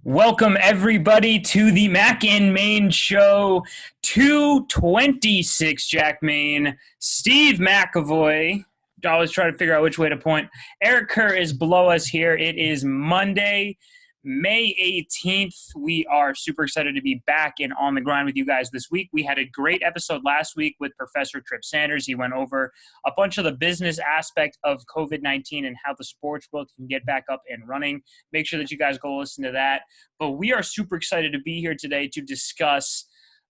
Welcome, everybody, to the Mac and Main Show 226. Jack Main, Steve McAvoy. I always try to figure out which way to point. Eric Kerr is below us here. It is Monday, May 18th. We are super excited to be back and on the grind with you guys this week. We had a great episode last week with Professor Trip Sanders. He went over a bunch of the business aspect of COVID-19 and how the sports world can get back up and running. Make sure that you guys go listen to that. But we are super excited to be here today to discuss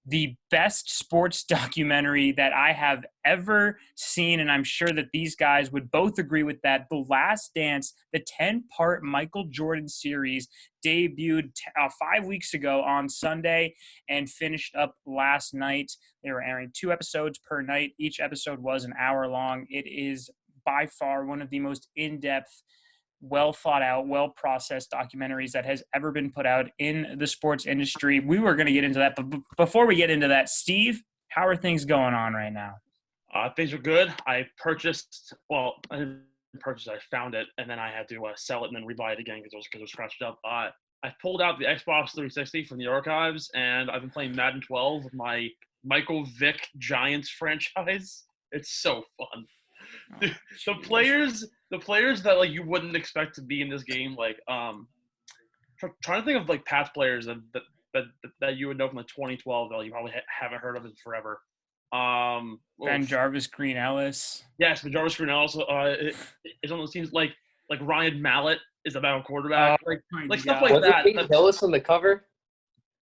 the best sports documentary that I have ever seen, and I'm sure that these guys would both agree with that. The Last Dance, the 10-part Michael Jordan series, debuted 5 weeks ago on Sunday and finished up last night. They were airing 2 episodes per night. Each episode was an hour long. It is by far one of the most in-depth, well thought out, well processed documentaries that has ever been put out in the sports industry. We were going to get into that, but before we get into that, Steve, how are things going on right now? Things are good. I didn't purchase it, I found it, and then I had to sell it and then rebuy it again because it was scratched up. I pulled out the Xbox 360 from the archives, and I've been playing Madden 12 with my Michael Vick Giants franchise. It's so fun. Oh, the players that you wouldn't expect to be in this game, trying to think of past players that you would know from 2012 that you probably haven't heard of in forever. Ben Jarvis, Green Ellis. Yes, Ben Jarvis, Green Ellis. It's one of those teams like Ryan Mallett is a battle quarterback, stuff like was that. Was Peyton Hillis on the cover?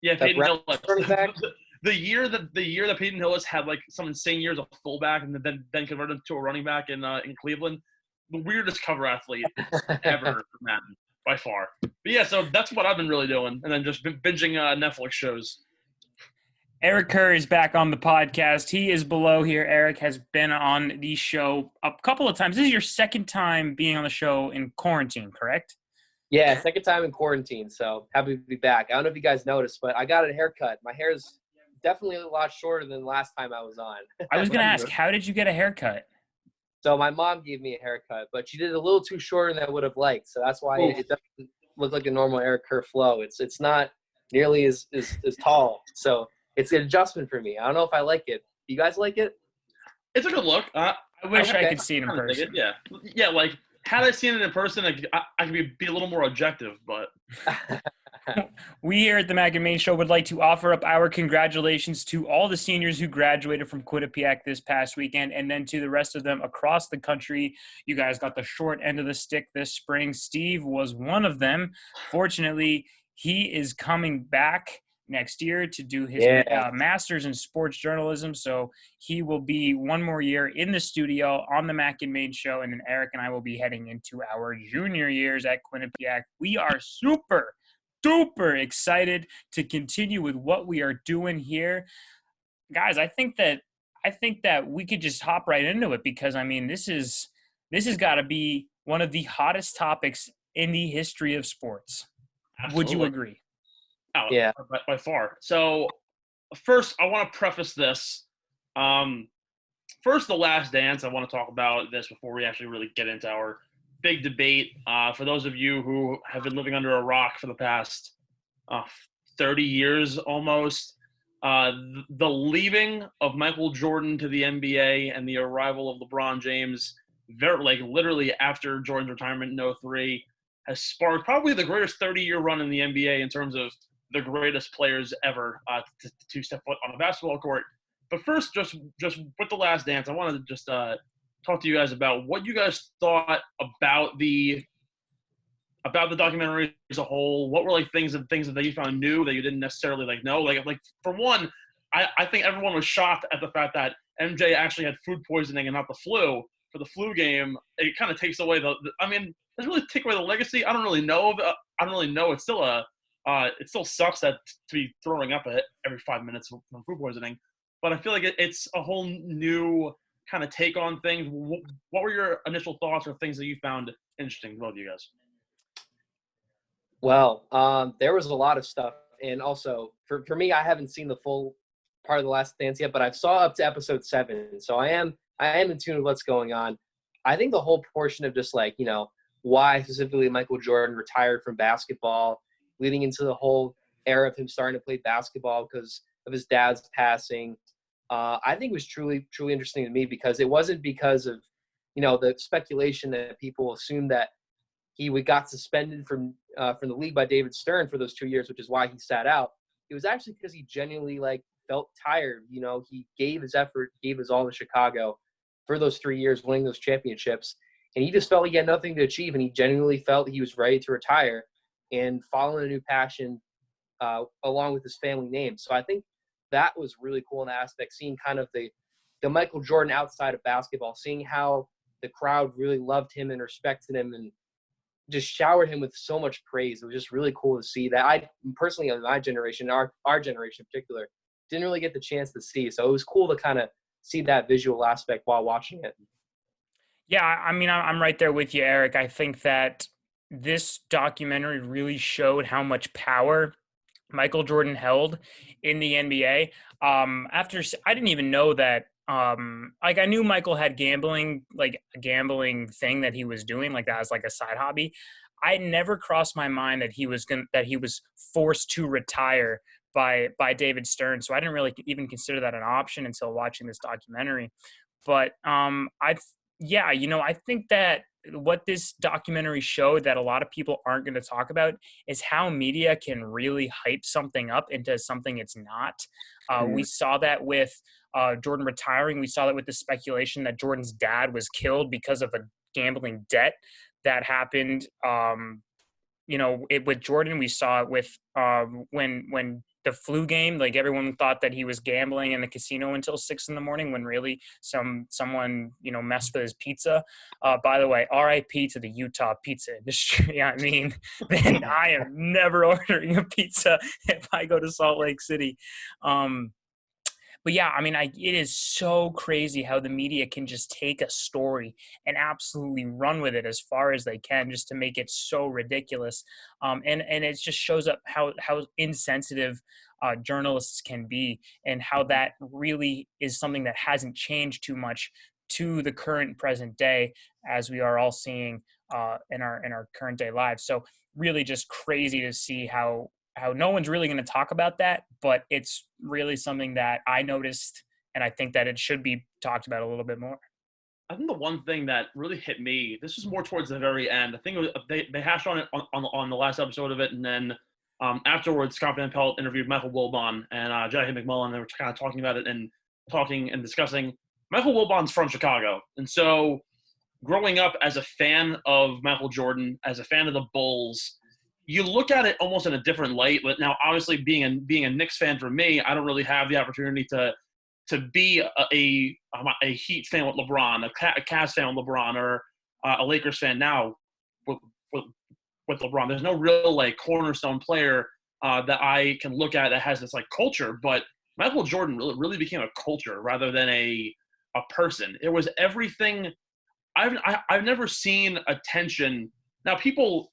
Yeah, Peyton Hillis. Back? The year that Peyton Hillis had some insane years of fullback and then converted to a running back in Cleveland, the weirdest cover athlete ever for Madden by far. But yeah, so that's what I've been really doing, and then just binging Netflix shows. Eric Kerr is back on the podcast. He is below here. Eric has been on the show a couple of times. This is your second time being on the show in quarantine, correct? Yeah, second time in quarantine, so happy to be back. I don't know if you guys noticed, but I got a haircut. My hair is definitely a lot shorter than last time I was on. I was going to ask, how did you get a haircut? So my mom gave me a haircut, but she did it a little too shorter than I would have liked, so that's why it doesn't look like a normal Eric Kerr flow. It's not nearly as tall, so it's an adjustment for me. I don't know if I like it. Do you guys like it? It's a good look. I wish I could see it in person. Yeah, had I seen it in person, I could be a little more objective, but. We here at the Mac and Main Show would like to offer up our congratulations to all the seniors who graduated from Quinnipiac this past weekend, and then to the rest of them across the country. You guys got the short end of the stick this spring. Steve was one of them. Fortunately, he is coming back next year to do his master's in sports journalism. So he will be one more year in the studio on the Mac and Main Show, and then Eric and I will be heading into our junior years at Quinnipiac. We are super excited to continue with what we are doing here. Guys, I think that we could just hop right into it because this has got to be one of the hottest topics in the history of sports. Absolutely. Would you agree? Oh, yeah, by far. So first, I want to preface this. First, The Last Dance. I want to talk about this before we actually really get into our big debate. For those of you who have been living under a rock for the past 30 years almost, the leaving of Michael Jordan to the NBA and the arrival of LeBron James, literally after Jordan's retirement in 2003, has sparked probably the greatest 30-year run in the NBA in terms of the greatest players ever to step foot on a basketball court. But first, just with The Last Dance, I wanted to just talk to you guys about what you guys thought about the documentary as a whole. What were things that you found new that you didn't necessarily know? For one, I think everyone was shocked at the fact that MJ actually had food poisoning and not the flu for the flu game. It kind of takes away doesn't really take away the legacy. I don't really know. It's still it still sucks to be throwing up every 5 minutes from food poisoning, but I feel like it's a whole new kind of take on things. What were your initial thoughts or things that you found interesting, both of you guys? Well, there was a lot of stuff, and also for me, I haven't seen the full part of The Last Dance yet, but I saw up to episode 7, so I am in tune with what's going on. I think the whole portion of just why specifically Michael Jordan retired from basketball, leading into the whole era of him starting to play basketball because of his dad's passing. I think it was truly, truly interesting to me because it wasn't because of, the speculation that people assumed that he got suspended from the league by David Stern for those 2 years, which is why he sat out. It was actually because he genuinely felt tired. He gave his effort, gave his all to Chicago for those 3 years, winning those championships, and he just felt he had nothing to achieve, and he genuinely felt he was ready to retire and follow a new passion along with his family name. So I think that was really cool in that aspect, seeing kind of the Michael Jordan outside of basketball, seeing how the crowd really loved him and respected him and just showered him with so much praise. It was just really cool to see that. I personally, in my generation, our generation in particular, didn't really get the chance to see. So it was cool to kind of see that visual aspect while watching it. Yeah, I mean, I'm right there with you, Eric. I think that this documentary really showed how much power Michael Jordan held in the NBA. I didn't even know that. I knew Michael had gambling, like a gambling thing that he was doing, like that as like a side hobby. I never crossed my mind that he was forced to retire by David Stern. So I didn't really even consider that an option until watching this documentary. But I think that what this documentary showed that a lot of people aren't going to talk about is how media can really hype something up into something it's not. We saw that with Jordan retiring. We saw that with the speculation that Jordan's dad was killed because of a gambling debt that happened. With Jordan, we saw it with when the flu game, like everyone thought that he was gambling in the casino until 6 a.m. when really someone messed with his pizza. By the way, RIP to the Utah pizza industry. I mean, then I am never ordering a pizza if I go to Salt Lake City. But yeah, I mean, it is so crazy how the media can just take a story and absolutely run with it as far as they can just to make it so ridiculous. And it just shows up how insensitive journalists can be and how that really is something that hasn't changed too much to the current present day, as we are all seeing in our current day lives. So really just crazy to see how no one's really going to talk about that, but it's really something that I noticed, and I think that it should be talked about a little bit more. I think the one thing that really hit me, this was more towards the very end. I think it was, they hashed on it on the last episode of it, and then afterwards, Scott Van Pelt interviewed Michael Wilbon and Jackie McMullen. They were kind of talking about it and talking and discussing. Michael Wilbon's from Chicago, and so growing up as a fan of Michael Jordan, as a fan of the Bulls, you look at it almost in a different light. But now, obviously, being a Knicks fan for me, I don't really have the opportunity to be a Heat fan with LeBron, a Cavs fan with LeBron, or a Lakers fan now with LeBron. There's no real cornerstone player that I can look at that has this culture. But Michael Jordan really became a culture rather than a person. It was everything. I've never seen attention. Now, people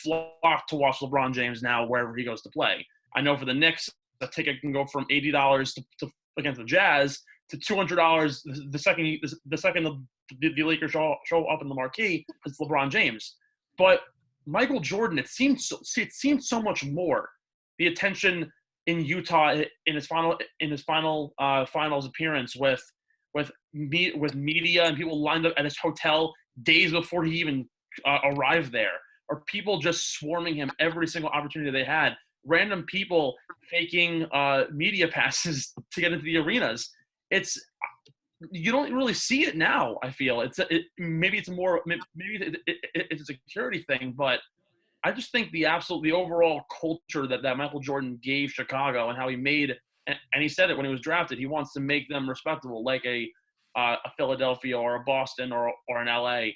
flock to watch LeBron James now wherever he goes to play. I know for the Knicks, a ticket can go from $80 to against the Jazz to $200 the second the Lakers show up in the marquee because it's LeBron James. But Michael Jordan, it seemed so much more. The attention in Utah in his final finals appearance with media and people lined up at his hotel days before he even arrived there, or people just swarming him every single opportunity they had, random people faking media passes to get into the arenas. You don't really see it now. I feel maybe it's a security thing, but I just think the overall culture that Michael Jordan gave Chicago and how he made, and he said it when he was drafted, he wants to make them respectable, like a Philadelphia or a Boston or an LA.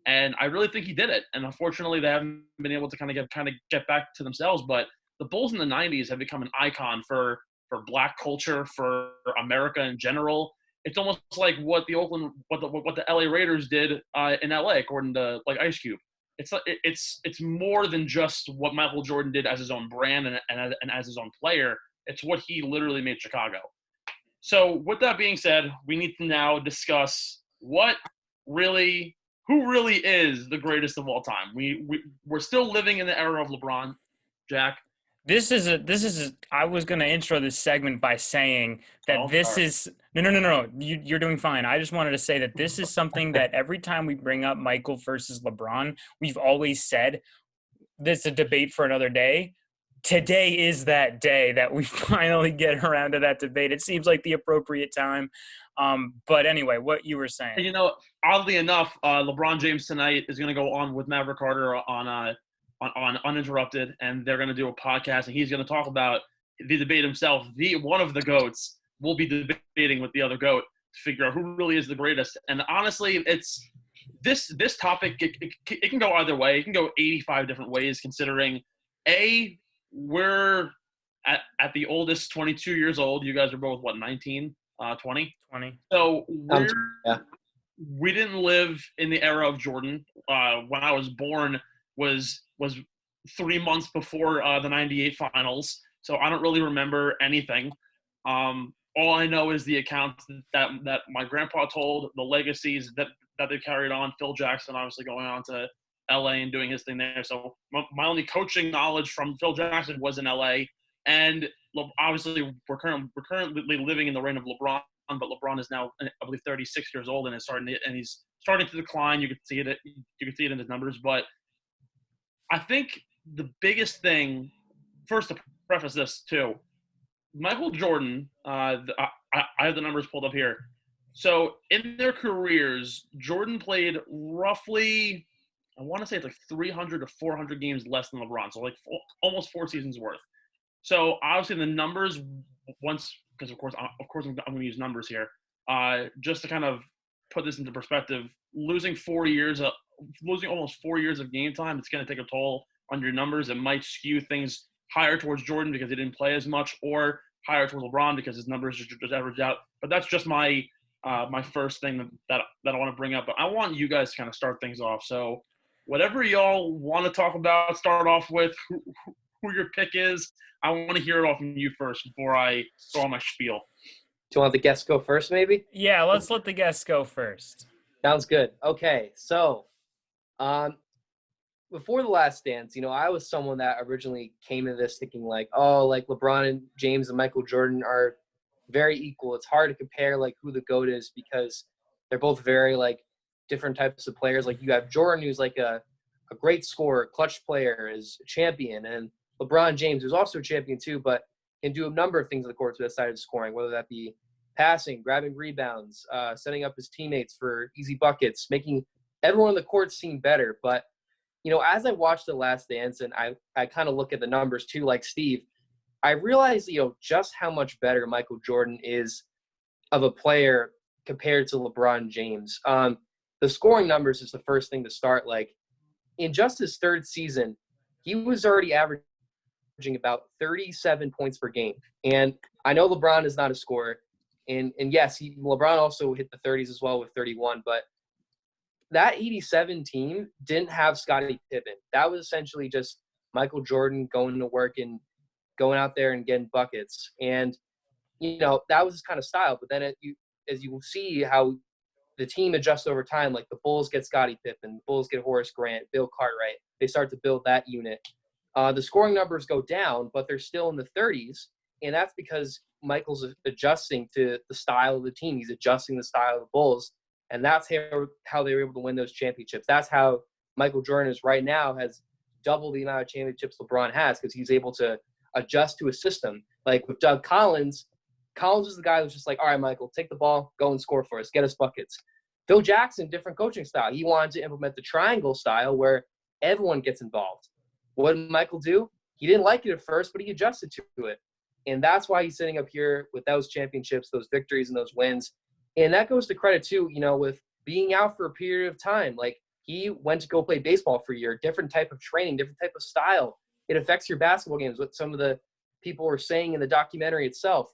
And I really think he did it. And unfortunately, they haven't been able to kind of get back to themselves. But the Bulls in the 90s have become an icon for Black culture, for America in general. It's almost like what the LA Raiders did in LA, according to Ice Cube. It's more than just what Michael Jordan did as his own brand and as his own player. It's what he literally made Chicago. So with that being said, we need to now discuss who really is the greatest of all time. We're still living in the era of LeBron, Jack. I was going to intro this segment by saying that sorry. no. You're doing fine. I just wanted to say that this is something that every time we bring up Michael versus LeBron, we've always said this is a debate for another day. Today is that day that we finally get around to that debate. It seems like the appropriate time. But anyway, what you were saying. You know, oddly enough, LeBron James tonight is going to go on with Maverick Carter on Uninterrupted, and they're going to do a podcast, and he's going to talk about the debate himself. One of the GOATs will be debating with the other GOAT to figure out who really is the greatest. And honestly, it's this topic. It can go either way. It can go 85 different ways, considering we're at the oldest 22 years old. You guys are both, what, 19, 20? 20. So Yeah. we didn't live in the era of Jordan. When I was born was 3 months before the 98 finals. So I don't really remember anything. All I know is the accounts that my grandpa told, the legacies that they carried on. Phil Jackson obviously going on to LA and doing his thing there. So my only coaching knowledge from Phil Jackson was in LA. And obviously we're currently living in the reign of LeBron, but LeBron is now, I believe, 36 years old and he's starting to decline. You can see it in his numbers. But I think the biggest thing, first to preface this too, Michael Jordan, I have the numbers pulled up here. So in their careers, Jordan played roughly, I want to say it's like 300 to 400 games less than LeBron. So like almost 4 seasons worth. So obviously the numbers, because of course I'm going to use numbers here, just to kind of put this into perspective. Losing almost 4 years of game time, it's going to take a toll on your numbers. It might skew things higher towards Jordan because he didn't play as much, or higher towards LeBron because his numbers just averaged out. But that's just my first thing that I want to bring up. But I want you guys to kind of start things off. So whatever y'all want to talk about, start off with who your pick is. I want to hear it all from you first before I go on my spiel. Do you want the guests go first, maybe? Yeah, let's let the guests go first. Sounds good. Okay, so before the Last Dance, I was someone that originally came into this thinking like LeBron and James and Michael Jordan are very equal. It's hard to compare like who the GOAT is because they're both very like different types of players. Like you have Jordan, who's like a great scorer, clutch player, is a champion, and LeBron James, who's also a champion too, but can do a number of things on the court outside of scoring, whether that be passing, grabbing rebounds, setting up his teammates for easy buckets, making everyone on the court seem better. But, as I watched The Last Dance and I kind of look at the numbers too, like Steve, I realized, just how much better Michael Jordan is of a player compared to LeBron James. The scoring numbers is the first thing to start. Like, in just his third season, he was already averaging about 37 points per game. And I know LeBron is not a scorer. And yes, LeBron also hit the 30s as well with 31. But that 87 team didn't have Scottie Pippen. That was essentially just Michael Jordan going to work and going out there and getting buckets. And, that was his kind of style. But then as you will see how the team adjusts over time, like the Bulls get Scottie Pippen, the Bulls get Horace Grant, Bill Cartwright. They start to build that unit. The scoring numbers go down, but they're still in the 30s, and that's because Michael's adjusting to the style of the team. He's adjusting the style of the Bulls, and that's how they were able to win those championships. That's how Michael Jordan is right now, has double the amount of championships LeBron has because he's able to adjust to a system. Like with Doug Collins is the guy who's just like, all right, Michael, take the ball, go and score for us, get us buckets. Phil Jackson, different coaching style. He wanted to implement the triangle style where everyone gets involved. What did Michael do? He didn't like it at first, but he adjusted to it. And that's why he's sitting up here with those championships, those victories, and those wins. And that goes to credit, too, with being out for a period of time. Like, he went to go play baseball for a year, different type of training, different type of style. It affects your basketball games, what some of the people were saying in the documentary itself.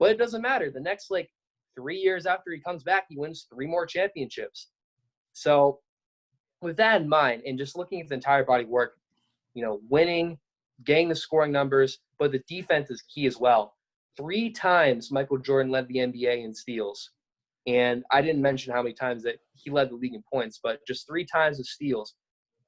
But it doesn't matter. The next, 3 years after he comes back, he wins 3 more championships. So with that in mind, and just looking at the entire body of work, winning, getting the scoring numbers, but the defense is key as well. 3 times Michael Jordan led the NBA in steals. And I didn't mention how many times that he led the league in points, but just 3 times of steals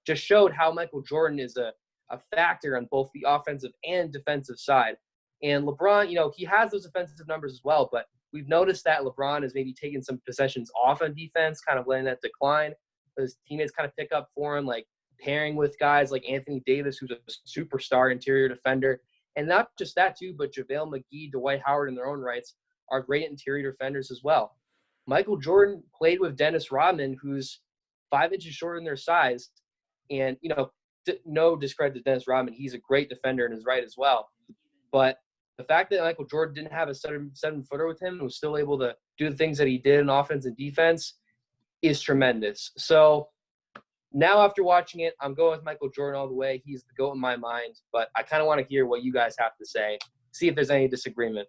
just showed how Michael Jordan is a a factor on both the offensive and defensive side. And LeBron, he has those offensive numbers as well, but we've noticed that LeBron has maybe taken some possessions off on defense, kind of letting that decline. His teammates kind of pick up for him, like pairing with guys like Anthony Davis, who's a superstar interior defender. And not just that too, but JaVale McGee, Dwight Howard in their own rights are great interior defenders as well. Michael Jordan played with Dennis Rodman, who's 5 inches shorter than their size. And, no discredit to Dennis Rodman. He's a great defender in his right as well. But the fact that Michael Jordan didn't have a seven-footer with him and was still able to do the things that he did in offense and defense is tremendous. So now after watching it, I'm going with Michael Jordan all the way. He's the GOAT in my mind. But I kind of want to hear what you guys have to say, see if there's any disagreement.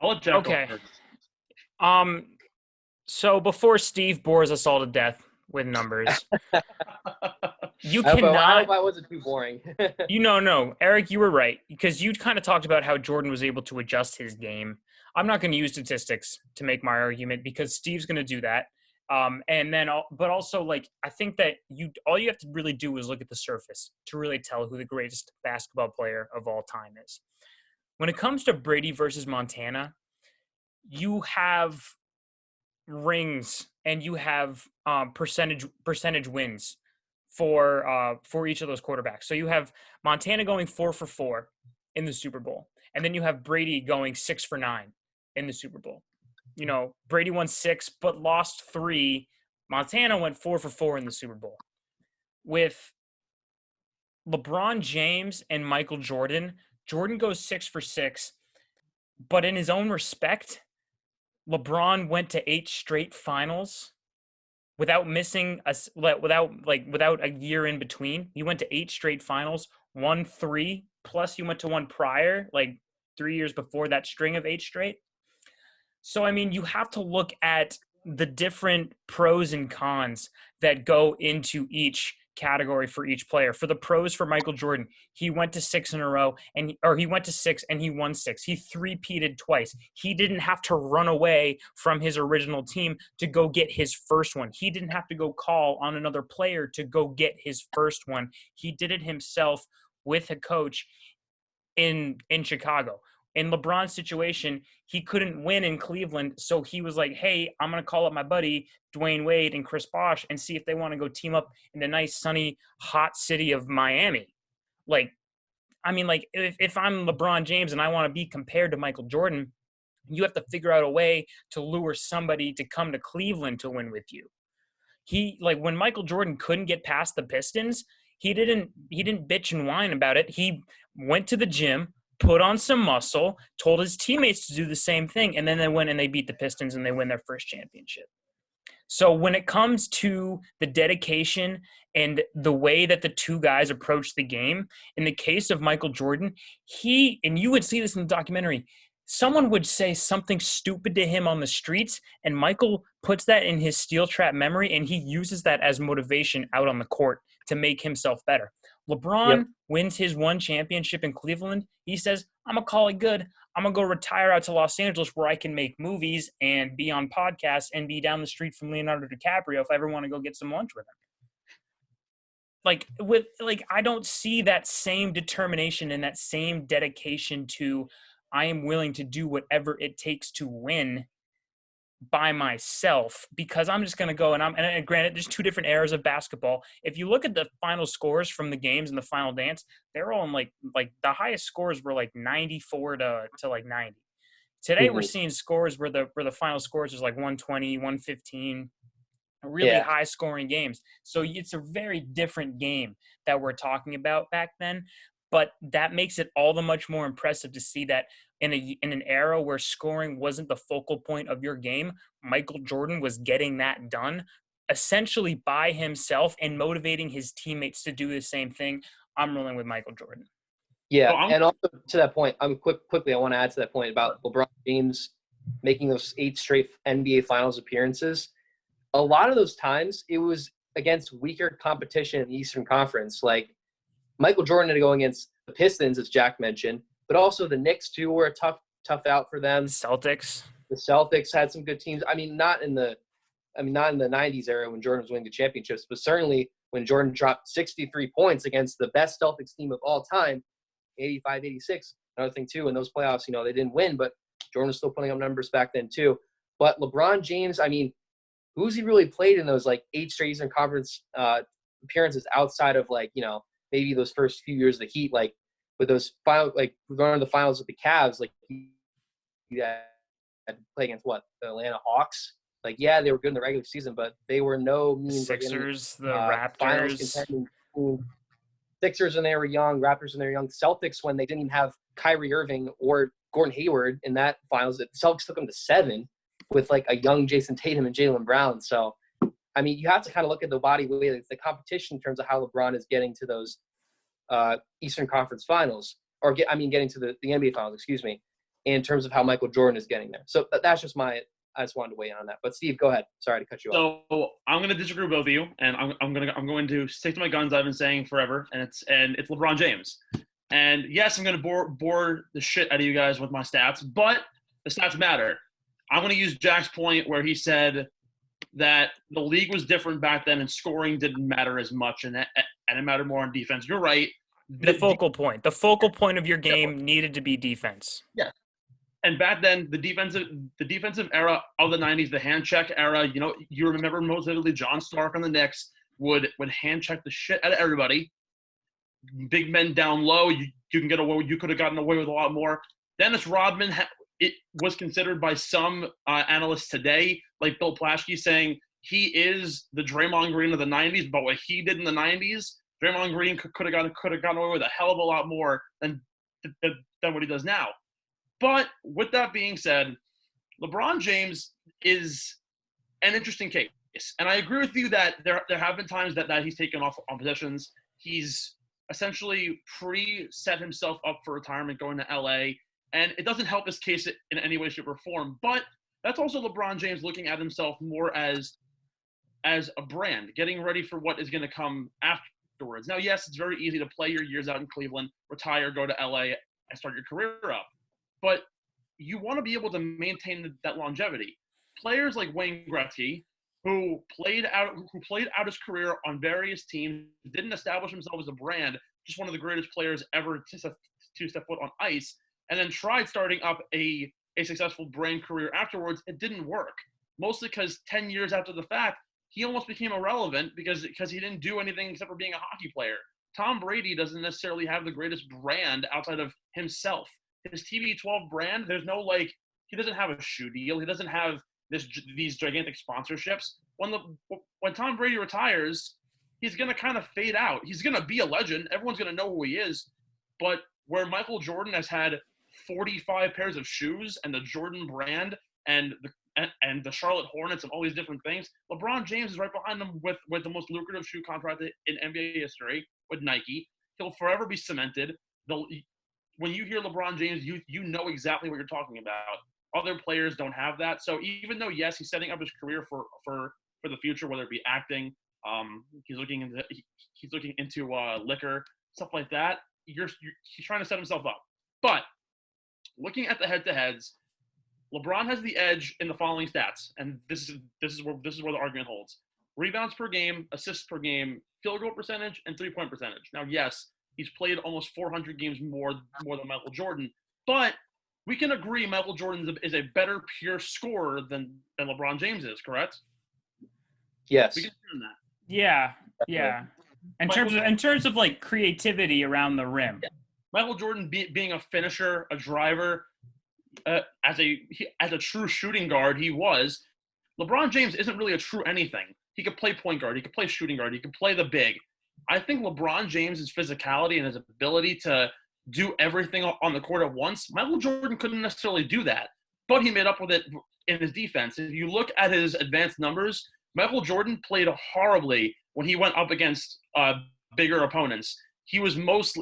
I'll let Jack Okay. go first. So before Steve bores us all to death with numbers, you I cannot. hope I wasn't too boring. No, Eric, you were right, because you kind of talked about how Jordan was able to adjust his game. I'm not going to use statistics to make my argument because Steve's going to do that. But also, like, I think that all you have to really do is look at the surface to really tell who the greatest basketball player of all time is. When it comes to Brady versus Montana, you have rings and you have percentage wins for each of those quarterbacks. So you have Montana going 4 for 4 in the Super Bowl, and then you have Brady going 6 for 9 in the Super Bowl. Brady won 6 but lost 3. Montana went 4 for 4 in the Super Bowl. With LeBron James and Michael Jordan, Jordan goes 6 for 6, but in his own respect, LeBron went to 8 straight finals without missing without a year in between. He went to 8 straight finals, won 3, plus he went to one prior, like 3 years before that string of 8 straight. So, I mean, you have to look at the different pros and cons that go into each category for each player. For the pros, for Michael Jordan, he went to 6 in a row, he went to 6 and he won 6. He three-peated twice. He didn't have to run away from his original team to go get his first one. He didn't have to go call on another player to go get his first one. He did it himself with a coach in Chicago. In LeBron's situation, he couldn't win in Cleveland, so he was like, hey, I'm going to call up my buddy Dwayne Wade and Chris Bosh and see if they want to go team up in the nice, sunny, hot city of Miami. If I'm LeBron James and I want to be compared to Michael Jordan, you have to figure out a way to lure somebody to come to Cleveland to win with you. When Michael Jordan couldn't get past the Pistons, he didn't bitch and whine about it. He went to the gym, put on some muscle, told his teammates to do the same thing, and then they went and they beat the Pistons and they win their first championship. So when it comes to the dedication and the way that the two guys approach the game, in the case of Michael Jordan, and you would see this in the documentary, someone would say something stupid to him on the streets, and Michael puts that in his steel trap memory, and he uses that as motivation out on the court to make himself better. LeBron wins his one championship in Cleveland. He says, I'm going to call it good. I'm going to go retire out to Los Angeles where I can make movies and be on podcasts and be down the street from Leonardo DiCaprio if I ever want to go get some lunch with him. I don't see that same determination and that same dedication to I am willing to do whatever it takes to win by myself, because I'm just going to go and granted, there's 2 different eras of basketball. If you look at the final scores from the games in the final dance, they're all in like the highest scores were like 94 to 90. Today we're seeing scores where the final scores is like 120, 115, really high scoring games. So it's a very different game that we're talking about back then. But that makes it all the much more impressive to see that in an era where scoring wasn't the focal point of your game, Michael Jordan was getting that done essentially by himself and motivating his teammates to do the same thing. I'm rolling with Michael Jordan. Yeah, and also to that point, quickly, I want to add to that point about LeBron James making those 8 straight NBA Finals appearances. A lot of those times, it was against weaker competition in the Eastern Conference. Like, Michael Jordan had to go against the Pistons, as Jack mentioned, but also the Knicks, too, were a tough out for them. Celtics. The Celtics had some good teams. I mean, not in the 90s era when Jordan was winning the championships, but certainly when Jordan dropped 63 points against the best Celtics team of all time, 85-86. Another thing, too, in those playoffs, they didn't win, but Jordan was still putting up numbers back then, too. But LeBron James, I mean, who's he really played in those, 8 straight Eastern Conference appearances outside of, maybe those first few years of the Heat, with those final, going to the finals with the Cavs, he had to play against the Atlanta Hawks. Yeah, they were good in the regular season, but they were no means Sixers, the finals Raptors. contending team. Sixers when they were young, Raptors when they were young, Celtics when they didn't even have Kyrie Irving or Gordon Hayward in that finals. The Celtics took them to 7 with a young Jason Tatum and Jaylen Brown. So, I mean, you have to kind of look at the body weight, the competition in terms of how LeBron is getting to those Eastern Conference finals, or getting to the NBA finals, excuse me, in terms of how Michael Jordan is getting there. So that's just I just wanted to weigh in on that. But Steve, go ahead. Sorry to cut you off. So I'm going to disagree with both of you, and I'm going to stick to my guns. I've been saying forever, and it's LeBron James. And yes, I'm going to bore the shit out of you guys with my stats, but the stats matter. I'm going to use Jack's point where he said that the league was different back then, and scoring didn't matter as much, and it mattered more on defense. You're right. The focal point of your game needed to be defense. Yeah. And back then, the defensive era of the 90s, the hand check era, you remember most vividly John Stark on the Knicks would hand check the shit out of everybody. Big men down low, you can get away. You could have gotten away with a lot more. Dennis Rodman, it was considered by some analysts today, like Bill Plaschke, saying he is the Draymond Green of the 90s, but what he did in the 90s, Draymond Green could have gotten away with a hell of a lot more than what he does now. But with that being said, LeBron James is an interesting case. And I agree with you that there have been times that he's taken off on possessions. He's essentially pre-set himself up for retirement going to LA. And it doesn't help his case in any way, shape, or form. But that's also LeBron James looking at himself more as a brand, getting ready for what is going to come afterwards. Now, yes, it's very easy to play your years out in Cleveland, retire, go to LA, and start your career up. But you want to be able to maintain that longevity. Players like Wayne Gretzky, who played out his career on various teams, didn't establish himself as a brand, just one of the greatest players ever to step foot on ice, and then tried starting up a successful brand career afterwards. It didn't work, mostly because 10 years after the fact, he almost became irrelevant because he didn't do anything except for being a hockey player. Tom Brady doesn't necessarily have the greatest brand outside of himself. His TB12 brand, there's no he doesn't have a shoe deal. He doesn't have these gigantic sponsorships. When Tom Brady retires, he's going to kind of fade out. He's going to be a legend. Everyone's going to know who he is. But where Michael Jordan has had 45 pairs of shoes and the Jordan brand and the Charlotte Hornets and all these different things, LeBron James is right behind them with the most lucrative shoe contract in NBA history with Nike. He'll forever be cemented. When you hear LeBron James, you know exactly what you're talking about. Other players don't have that. So even though, yes, he's setting up his career for the future, whether it be acting, he's looking into liquor, stuff like that. He's trying to set himself up. But looking at the head-to-heads, LeBron has the edge in the following stats, and this is where the argument holds: rebounds per game, assists per game, field goal percentage, and 3-point percentage. Now, yes, he's played almost 400 games more than Michael Jordan, but we can agree Michael Jordan is a better pure scorer than LeBron James is, correct? Yes. We can agree on that. Yeah. In terms of creativity around the rim. Yeah. Michael Jordan being a finisher, a driver, as a true shooting guard, he was. LeBron James isn't really a true anything. He could play point guard. He could play shooting guard. He could play the big. I think LeBron James' physicality and his ability to do everything on the court at once, Michael Jordan couldn't necessarily do that, but he made up with it in his defense. If you look at his advanced numbers, Michael Jordan played horribly when he went up against bigger opponents. He was most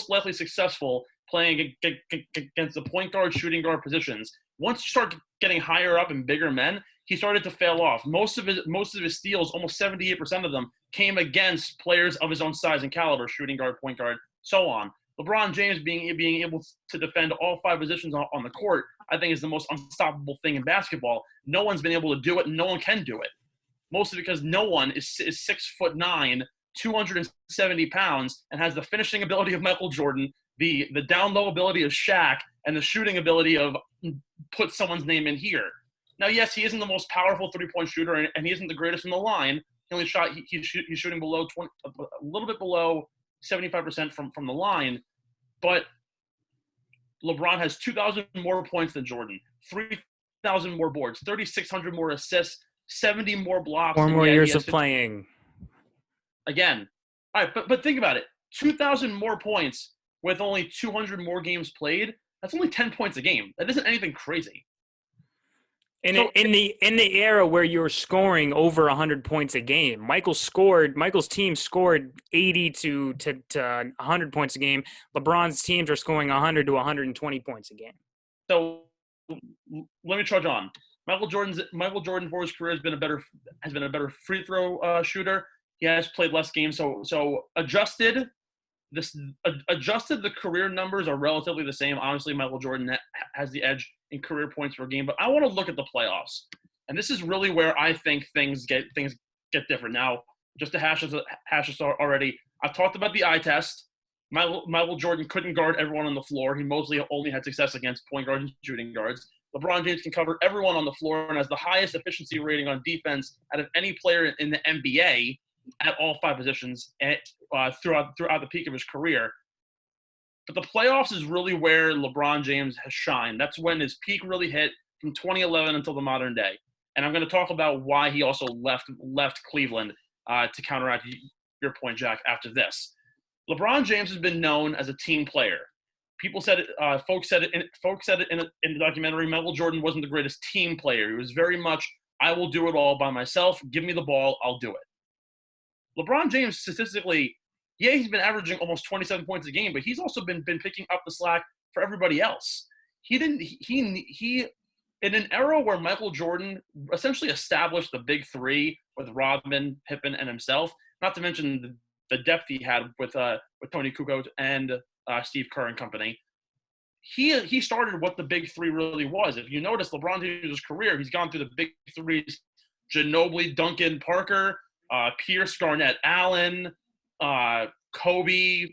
likely successful playing against the point guard, shooting guard positions. Once you start getting higher up and bigger men, he started to fail off. Most of his steals, almost 78% of them, came against players of his own size and caliber, shooting guard, point guard, so on. LeBron James being able to defend all 5 positions on the court, I think, is the most unstoppable thing in basketball. No one's been able to do it, and no one can do it. Mostly because no one is 6'9", 270 pounds and has the finishing ability of Michael Jordan, the down low ability of Shaq, and the shooting ability of put someone's name in here. Now, yes, he isn't the most powerful three-point shooter, and he isn't the greatest in the line. He only shot he's shooting below 20, a little bit below 75% from the line, but LeBron has 2,000 more points than Jordan, 3,000 more boards, 3,600 more assists, 70 more blocks. 4 more years of playing. Again, all right, but think about it: 2,000 more points with only 200 more games played. That's only 10 points a game. That isn't anything crazy. In the era where you're scoring over 100 points a game, Michael's team scored 80 to 100 points a game. LeBron's teams are scoring 100 to 120 points a game. So let me trudge on. Michael Jordan for his career has been a better free throw shooter. He has played less games, so adjusted the career numbers are relatively the same. Honestly, Michael Jordan has the edge in career points per game, but I want to look at the playoffs, and this is really where I think things get different. Now, just to hash this already, I've talked about the eye test. Michael Jordan couldn't guard everyone on the floor. He mostly only had success against point guards and shooting guards. LeBron James can cover everyone on the floor and has the highest efficiency rating on defense out of any player in the NBA at all 5 positions throughout the peak of his career. But the playoffs is really where LeBron James has shined. That's when his peak really hit from 2011 until the modern day. And I'm going to talk about why he also left Cleveland to counteract your point, Jack, after this. LeBron James has been known as a team player. People said it. Folks said it in the documentary. Michael Jordan wasn't the greatest team player. He was very much, I will do it all by myself. Give me the ball, I'll do it. LeBron James statistically, yeah, he's been averaging almost 27 points a game, but he's also been picking up the slack for everybody else. He in an era where Michael Jordan essentially established the big three with Rodman, Pippen, and himself, not to mention the depth he had with Tony Kukoc and Steve Kerr and company. He started what the big three really was. If you notice LeBron James' career, he's gone through the big threes: Ginobili, Duncan, Parker, Pierce, Garnett, Allen, Kobe.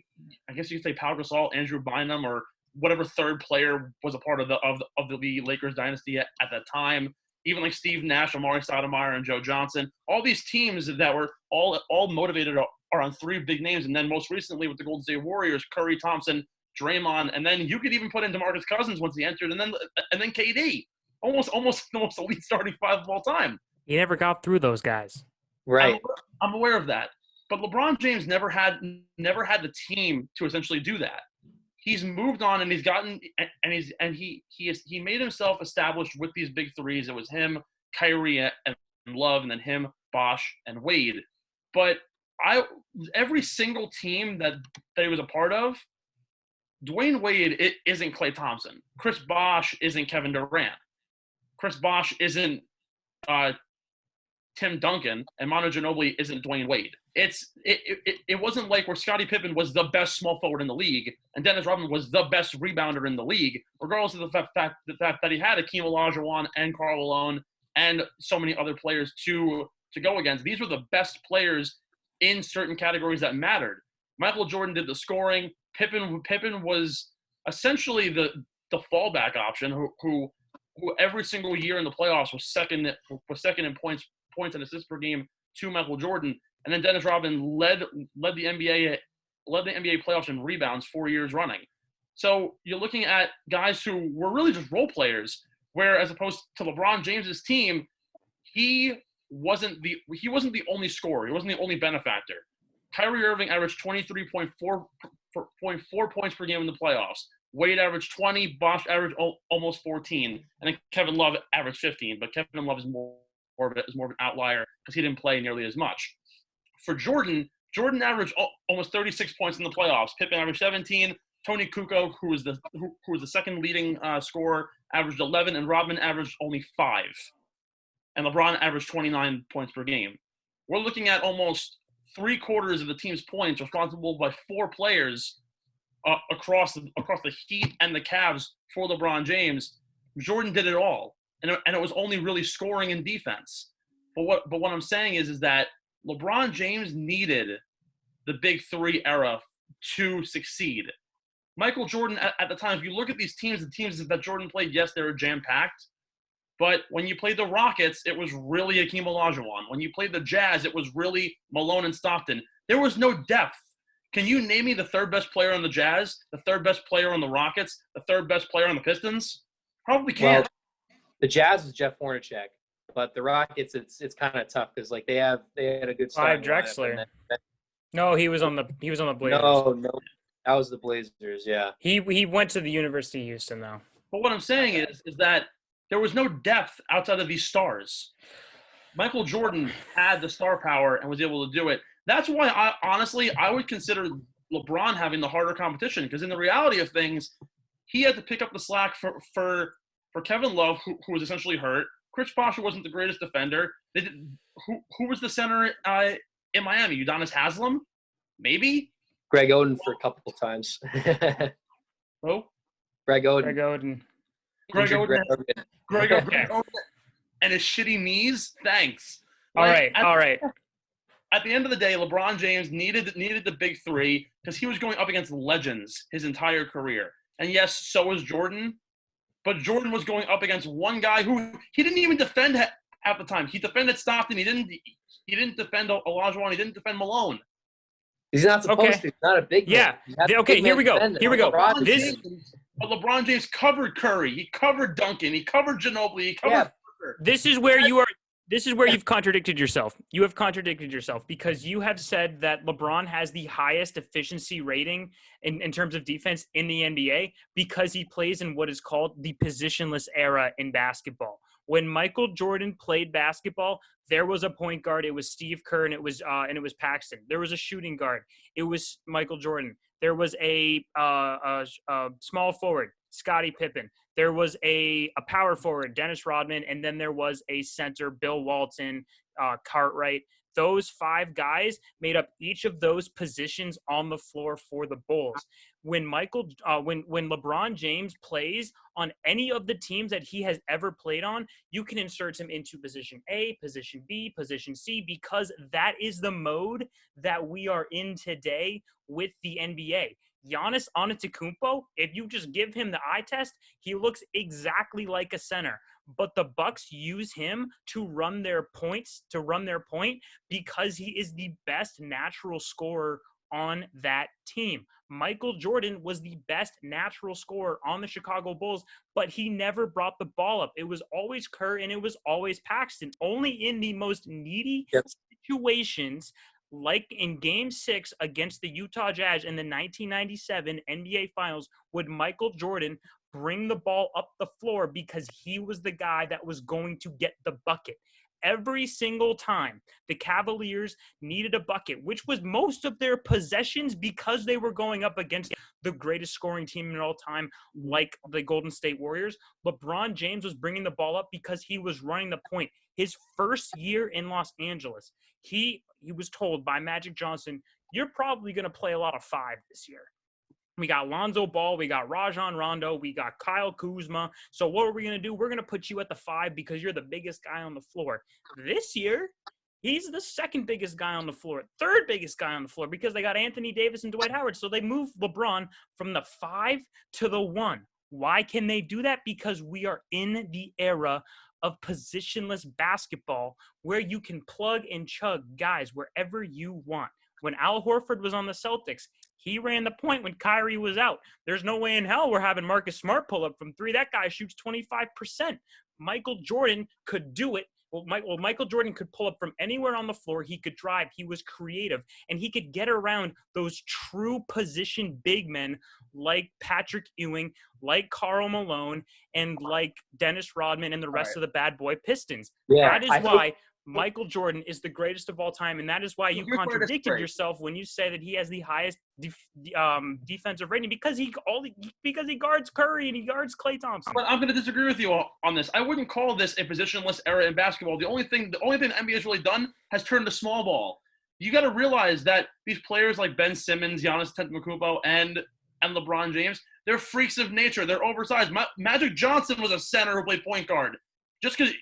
I guess you could say Pau Gasol, Andrew Bynum, or whatever third player was a part of the Lakers dynasty at that time. Even like Steve Nash, Amari Stoudemire, and Joe Johnson. All these teams that were all motivated are on 3 big names, and then most recently with the Golden State Warriors, Curry, Thompson, Draymond, and then you could even put in DeMarcus Cousins once he entered, and then KD, almost elite starting 5 of all time. He never got through those guys. Right. I'm aware of that, but LeBron James never had the team to essentially do that. He's moved on, and he made himself established with these big threes. It was him, Kyrie, and Love, and then him, Bosh, and Wade. But every single team that he was a part of, Dwayne Wade isn't Klay Thompson. Chris Bosh isn't Kevin Durant. Chris Bosh isn't Tim Duncan, and Manu Ginobili isn't Dwayne Wade. It wasn't like where Scottie Pippen was the best small forward in the league and Dennis Rodman was the best rebounder in the league, regardless of the fact that he had Akeem Olajuwon and Karl Malone and so many other players to go against. These were the best players in certain categories that mattered. Michael Jordan did the scoring. Pippen was essentially the fallback option who every single year in the playoffs was second in points and assists per game to Michael Jordan. And then Dennis Rodman led the NBA playoffs in rebounds 4 years running. So you're looking at guys who were really just role players, where as opposed to LeBron James's team, he wasn't the only scorer. He wasn't the only benefactor. Kyrie Irving averaged 23.4 points per game in the playoffs. Wade averaged 20. Bosh averaged almost 14. And then Kevin Love averaged 15. But Kevin Love is more of an outlier because he didn't play nearly as much. For Jordan averaged almost 36 points in the playoffs. Pippen averaged 17. Tony Kukoc, who was the second leading scorer, averaged 11, and Rodman averaged only 5. And LeBron averaged 29 points per game. We're looking at almost 3/4 of the team's points responsible by 4 players across the Heat and the Cavs for LeBron James. Jordan did it all, and it was only really scoring and defense. But what I'm saying is that LeBron James needed the Big Three era to succeed. Michael Jordan, at the time, if you look at these teams, the teams that Jordan played, yes, they were jam-packed. But when you played the Rockets, it was really Hakeem Olajuwon. When you played the Jazz, it was really Malone and Stockton. There was no depth. Can you name me the third best player on the Jazz, the third best player on the Rockets, the third best player on the Pistons? Probably can't. Well, the Jazz is Jeff Hornacek, but the Rockets, it's kind of tough because like they had a good start. Drexler. No, he was on the Blazers. No, that was the Blazers. Yeah. He went to the University of Houston though. But what I'm saying is that there was no depth outside of these stars. Michael Jordan had the star power and was able to do it. That's why I would consider LeBron having the harder competition, because in the reality of things, he had to pick up the slack for Kevin Love, who was essentially hurt. Chris Bosh wasn't the greatest defender. Who was the center in Miami? Udonis Haslem? Maybe? Greg Oden for a couple of times. Who? Greg Oden. Greg Oden and his shitty knees? Thanks. All right. At the end of the day, LeBron James needed the Big Three because he was going up against legends his entire career. And yes, so was Jordan. But Jordan was going up against one guy who he didn't even defend at the time. He defended Stockton. He didn't defend Olajuwon. He didn't defend Malone. He's not supposed to. He's not a big man. Yeah. Okay, here we go. LeBron James covered Curry. He covered Duncan. He covered Ginobili. He covered Kerr. This is where you've contradicted yourself. You have contradicted yourself because you have said that LeBron has the highest efficiency rating in terms of defense in the NBA because he plays in what is called the positionless era in basketball. When Michael Jordan played basketball, there was a point guard. It was Steve Kerr, and it was Paxson. There was a shooting guard. It was Michael Jordan. There was a small forward, Scottie Pippen. There was a power forward, Dennis Rodman, and then there was a center, Bill Walton, Cartwright. Those five guys made up each of those positions on the floor for the Bulls. When LeBron James plays on any of the teams that he has ever played on, you can insert him into position A, position B, position C, because that is the mode that we are in today with the NBA. Giannis Antetokounmpo, if you just give him the eye test, he looks exactly like a center. But the Bucks use him to run their point because he is the best natural scorer on that team. Michael Jordan was the best natural scorer on the Chicago Bulls, but he never brought the ball up. It was always Kerr and it was always Paxson. Only in the most needy situations, like in Game 6 against the Utah Jazz in the 1997 NBA Finals, would Michael Jordan bring the ball up the floor because he was the guy that was going to get the bucket. Every single time the Cavaliers needed a bucket, which was most of their possessions because they were going up against the greatest scoring team in all time, like the Golden State Warriors, LeBron James was bringing the ball up because he was running the point. His first year in Los Angeles, he was told by Magic Johnson, you're probably going to play a lot of five this year. We got Lonzo Ball, we got Rajon Rondo, we got Kyle Kuzma. So what are we going to do? We're going to put you at the five because you're the biggest guy on the floor. This year, he's the second biggest guy on the floor, third biggest guy on the floor because they got Anthony Davis and Dwight Howard. So they moved LeBron from the 5 to the 1. Why can they do that? Because we are in the era of positionless basketball where you can plug and chug guys wherever you want. When Al Horford was on the Celtics, he ran the point when Kyrie was out. There's no way in hell we're having Marcus Smart pull up from 3. That guy shoots 25%. Michael Jordan could do it. Michael Jordan could pull up from anywhere on the floor. He could drive. He was creative. And he could get around those true position big men like Patrick Ewing, like Karl Malone, and like Dennis Rodman and the rest of the bad boy Pistons. Yeah, that is why Michael Jordan is the greatest of all time, and that is why you contradicted yourself when you say that he has the highest defensive rating because he guards Curry and he guards Klay Thompson. But I'm going to disagree with you on this. I wouldn't call this a positionless era in basketball. The only thing the NBA has really done has turned to small ball. You got to realize that these players like Ben Simmons, Giannis Antetokounmpo, and LeBron James, they're freaks of nature. They're oversized. Magic Johnson was a center who played point guard. Just because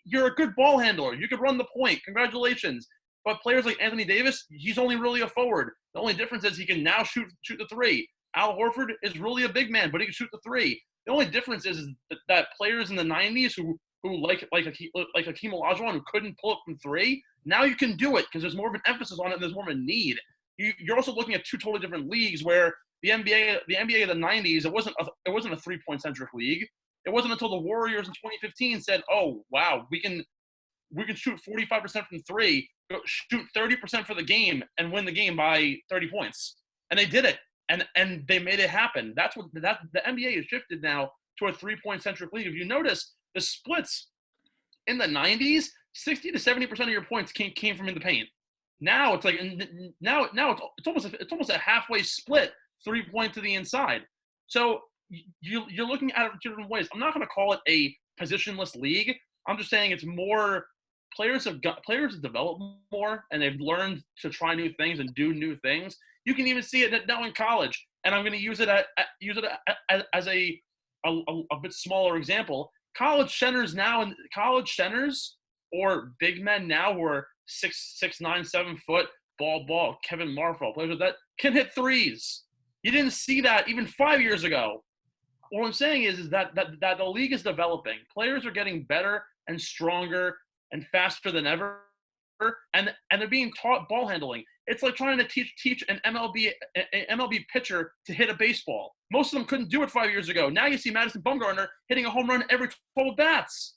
you're a good ball handler, you could run the point. Congratulations. But players like Anthony Davis, he's only really a forward. The only difference is he can now shoot the three. Al Horford is really a big man, but he can shoot the three. The only difference is that players in the 90s who like Hakeem Olajuwon, who couldn't pull it from three, now you can do it because there's more of an emphasis on it and there's more of a need. You're also looking at two totally different leagues where the NBA of the 90s, it wasn't a 3-point centric league. It wasn't until the Warriors in 2015 said, "Oh, wow, we can shoot 45% from three, shoot 30% for the game, and win the game by 30 points." And they did it, and they made it happen. The NBA has shifted now to a 3-point centric league. If you notice, the splits in the 90s, 60 to 70% of your points came from in the paint. Now it's like it's almost a halfway split, 3-point to the inside. So you're looking at it different ways. I'm not going to call it a positionless league. I'm just saying it's more players have developed more and they've learned to try new things and do new things. You can even see it now in college, and I'm going to use it as a bit smaller example. College centers or big men now who are 6'9", 7 foot, ball, Kevin Marfall, players like that can hit threes. You didn't see that even 5 years ago. What I'm saying is that the league is developing. Players are getting better and stronger and faster than ever, and they're being taught ball handling. It's like trying to teach an MLB pitcher to hit a baseball. Most of them couldn't do it 5 years ago. Now you see Madison Bumgarner hitting a home run every 12 bats.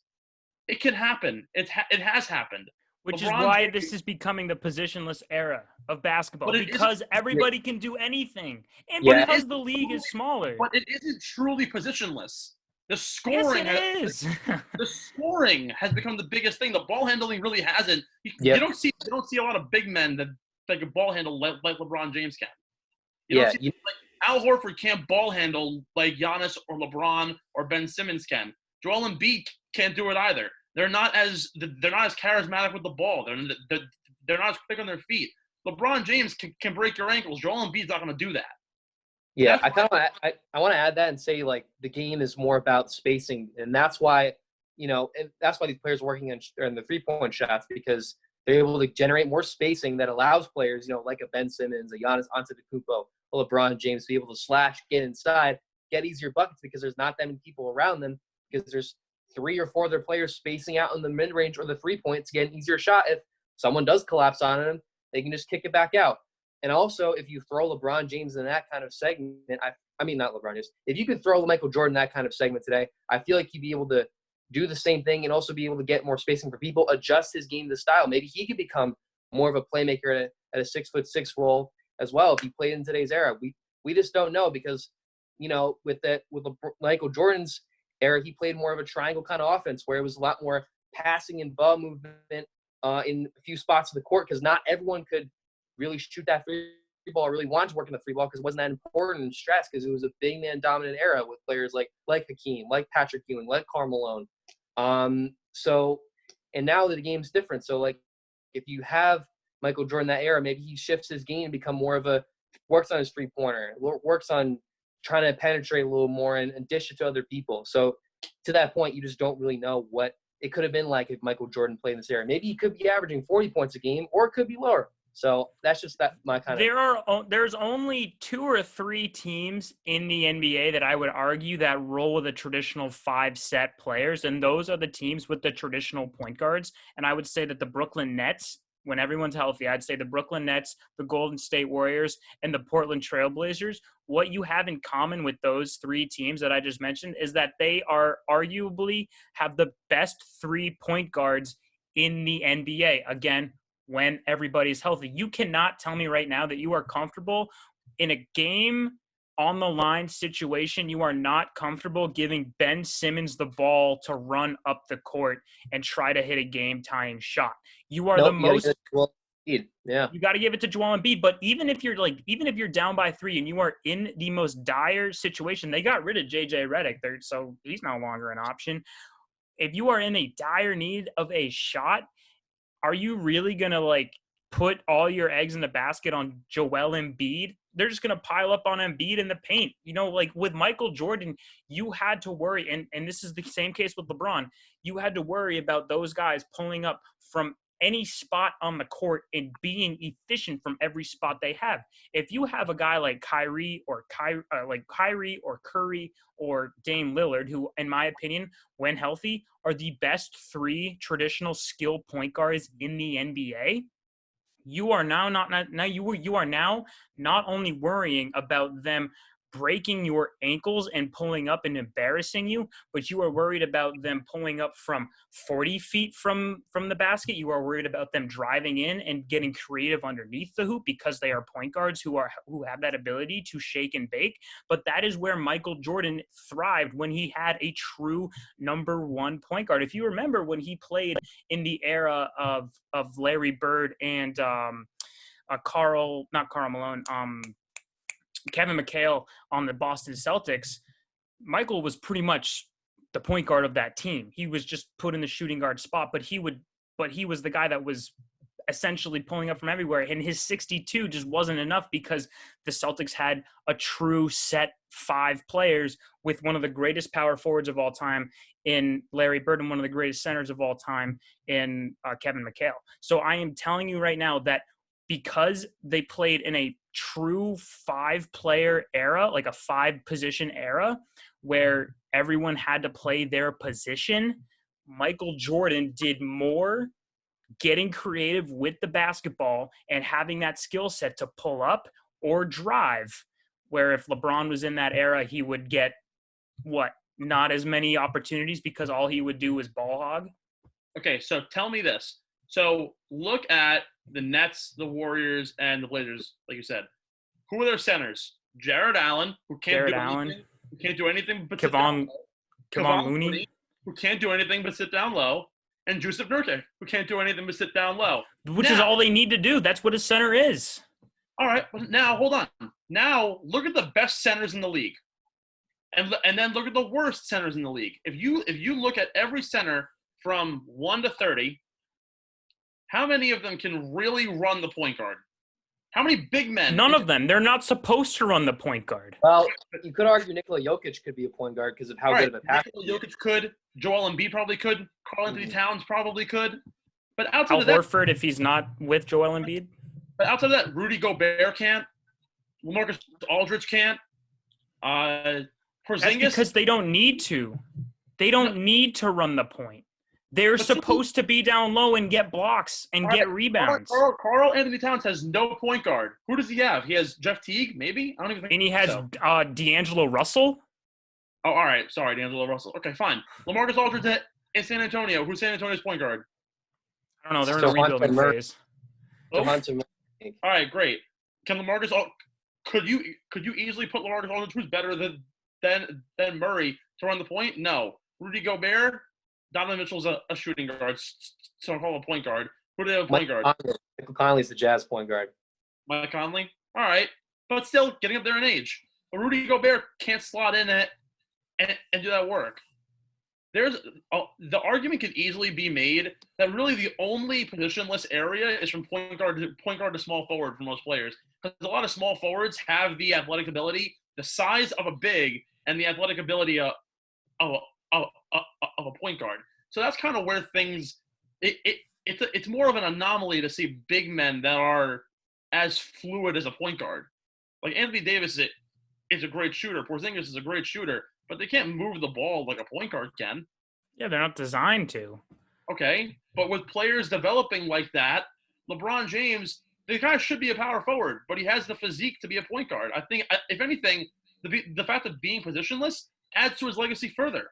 It can happen. It has happened. Which is why this is becoming the positionless era of basketball, because everybody can do anything, and because the league is smaller. But it isn't truly positionless. The scoring, yes, it is. The scoring has become the biggest thing. The ball handling really hasn't. You don't see a lot of big men that can ball handle like LeBron James can. Like Al Horford can't ball handle like Giannis or LeBron or Ben Simmons can. Joel Embiid can't do it either. They're not as charismatic with the ball. They're not as quick on their feet. LeBron James can break your ankles. Joel Embiid's not going to do that. Yeah, I want to add that and say, like, the game is more about spacing, and that's why that's why these players are working on the 3-point shots, because they're able to generate more spacing that allows players, like a Ben Simmons, a Giannis Antetokounmpo, a LeBron James, to be able to slash, get inside, get easier buckets because there's not that many people around them, because there's 3 or 4 other players spacing out in the mid-range or the 3-point to get an easier shot. If someone does collapse on them, they can just kick it back out. And also, if you throw LeBron James in that kind of segment, I mean not LeBron James, if you could throw Michael Jordan in that kind of segment today, I feel like he'd be able to do the same thing and also be able to get more spacing for people, adjust his game to style. Maybe he could become more of a playmaker at a 6'6" role as well if he played in today's era. We just don't know, because with Michael Jordan's era, he played more of a triangle kind of offense where it was a lot more passing and ball movement in a few spots of the court, because not everyone could really shoot that free ball or really wanted to work in the free ball because it wasn't that important in stress, because it was a big man dominant era with players like Hakeem, like Patrick Ewing, like Karl Malone. And now the game's different. So, like, if you have Michael Jordan that era, maybe he shifts his game and become more of works on his 3-pointer, works on trying to penetrate a little more and dish it to other people. So to that point, you just don't really know what it could have been like if Michael Jordan played in this era. Maybe he could be averaging 40 points a game, or it could be lower. So that's just my kind of. There's only 2 or 3 teams in the NBA that I would argue that roll with the traditional 5-set players, and those are the teams with the traditional point guards. And I would say that the Brooklyn Nets, when everyone's healthy, I'd say the Brooklyn Nets, the Golden State Warriors, and the Portland Trail Blazers. What you have in common with those 3 teams that I just mentioned is that they are arguably have the best 3-point guards in the NBA. Again, when everybody's healthy. You cannot tell me right now that you are comfortable in a game on the line situation. You are not comfortable giving Ben Simmons the ball to run up the court and try to hit a game-tying shot. You are you got to give it to Joel Embiid. But even if you're down by 3 and you are in the most dire situation, they got rid of JJ Redick there, so he's no longer an option. If you are in a dire need of a shot, are you really going to put all your eggs in the basket on Joel Embiid? They're just going to pile up on Embiid in the paint. With Michael Jordan, you had to worry, and this is the same case with LeBron. You had to worry about those guys pulling up from any spot on the court and being efficient from every spot they have. If you have a guy like Kyrie or Curry or Dame Lillard, who, in my opinion, when healthy, are the best 3 traditional skill point guards in the NBA, you are now not only worrying about them breaking your ankles and pulling up and embarrassing you, but you are worried about them pulling up from 40 feet from the basket. You are worried about them driving in and getting creative underneath the hoop because they are point guards who have that ability to shake and bake. But that is where Michael Jordan thrived when he had a true number 1 point guard. If you remember when he played in the era of Larry Bird and Kevin McHale on the Boston Celtics, Michael was pretty much the point guard of that team. He was just put in the shooting guard spot, but he was the guy that was essentially pulling up from everywhere. And his 62 just wasn't enough because the Celtics had a true set 5 players with one of the greatest power forwards of all time in Larry Bird and one of the greatest centers of all time in Kevin McHale. So I am telling you right now that because they played in a true 5-player era, like a 5-position era, where everyone had to play their position, Michael Jordan did more getting creative with the basketball and having that skill set to pull up or drive, where if LeBron was in that era, he would get, not as many opportunities because all he would do was ball hog. Okay, so tell me this. So look at the Nets, the Warriors, and the Blazers, like you said. Who are their centers? Jared Allen, who can't do anything but sit down low. Kevon Looney, who can't do anything but sit down low. And Jusuf Nurkic, who can't do anything but sit down low. Which is all they need to do. That's what a center is. All right, but now hold on. Now look at the best centers in the league. And then look at the worst centers in the league. If you look at every center from 1 to 30, how many of them can really run the point guard? How many big men? None of them. They're not supposed to run the point guard. Well, you could argue Nikola Jokic could be a point guard because of how good of a passer. Nikola Jokic could. Joel Embiid probably could. Karl Anthony Towns probably could. But outside Al of that, Horford, if he's not with Joel Embiid. But outside of that, Rudy Gobert can't. LaMarcus Aldridge can't. Porzingis. That's because they don't need to. They don't need to run the point. They're supposed to be down low and get blocks and get rebounds. Karl Anthony Towns has no point guard. Who does he have? He has Jeff Teague, maybe? I don't even think so. And he has D'Angelo Russell. Oh, all right. Sorry, D'Angelo Russell. Okay, fine. LaMarcus Aldridge in San Antonio. Who's San Antonio's point guard? I don't know. They're in a rebuilding phase. Oh. All right, great. Can LaMarcus could you easily put LaMarcus Aldridge, who's better than Murray, to run the point? No. Rudy Gobert? Donovan Mitchell's a shooting guard, so I call him a point guard. Who do they have a point guard? Michael Conley's the Jazz point guard. Mike Conley? All right. But still getting up there in age. But Rudy Gobert can't slot in it and do that work. The argument could easily be made that really the only positionless area is from point guard to small forward for most players. Because a lot of small forwards have the athletic ability, the size of a big, and the athletic ability of a point guard. So that's kind of where things it's more of an anomaly to see big men that are as fluid as a point guard. Like Anthony Davis is a great shooter. Porzingis is a great shooter, but they can't move the ball like a point guard can. Yeah, they're not designed to. Okay, but with players developing like that, LeBron James, the guy should be a power forward, but he has the physique to be a point guard. I think, if anything, the fact of being positionless adds to his legacy further.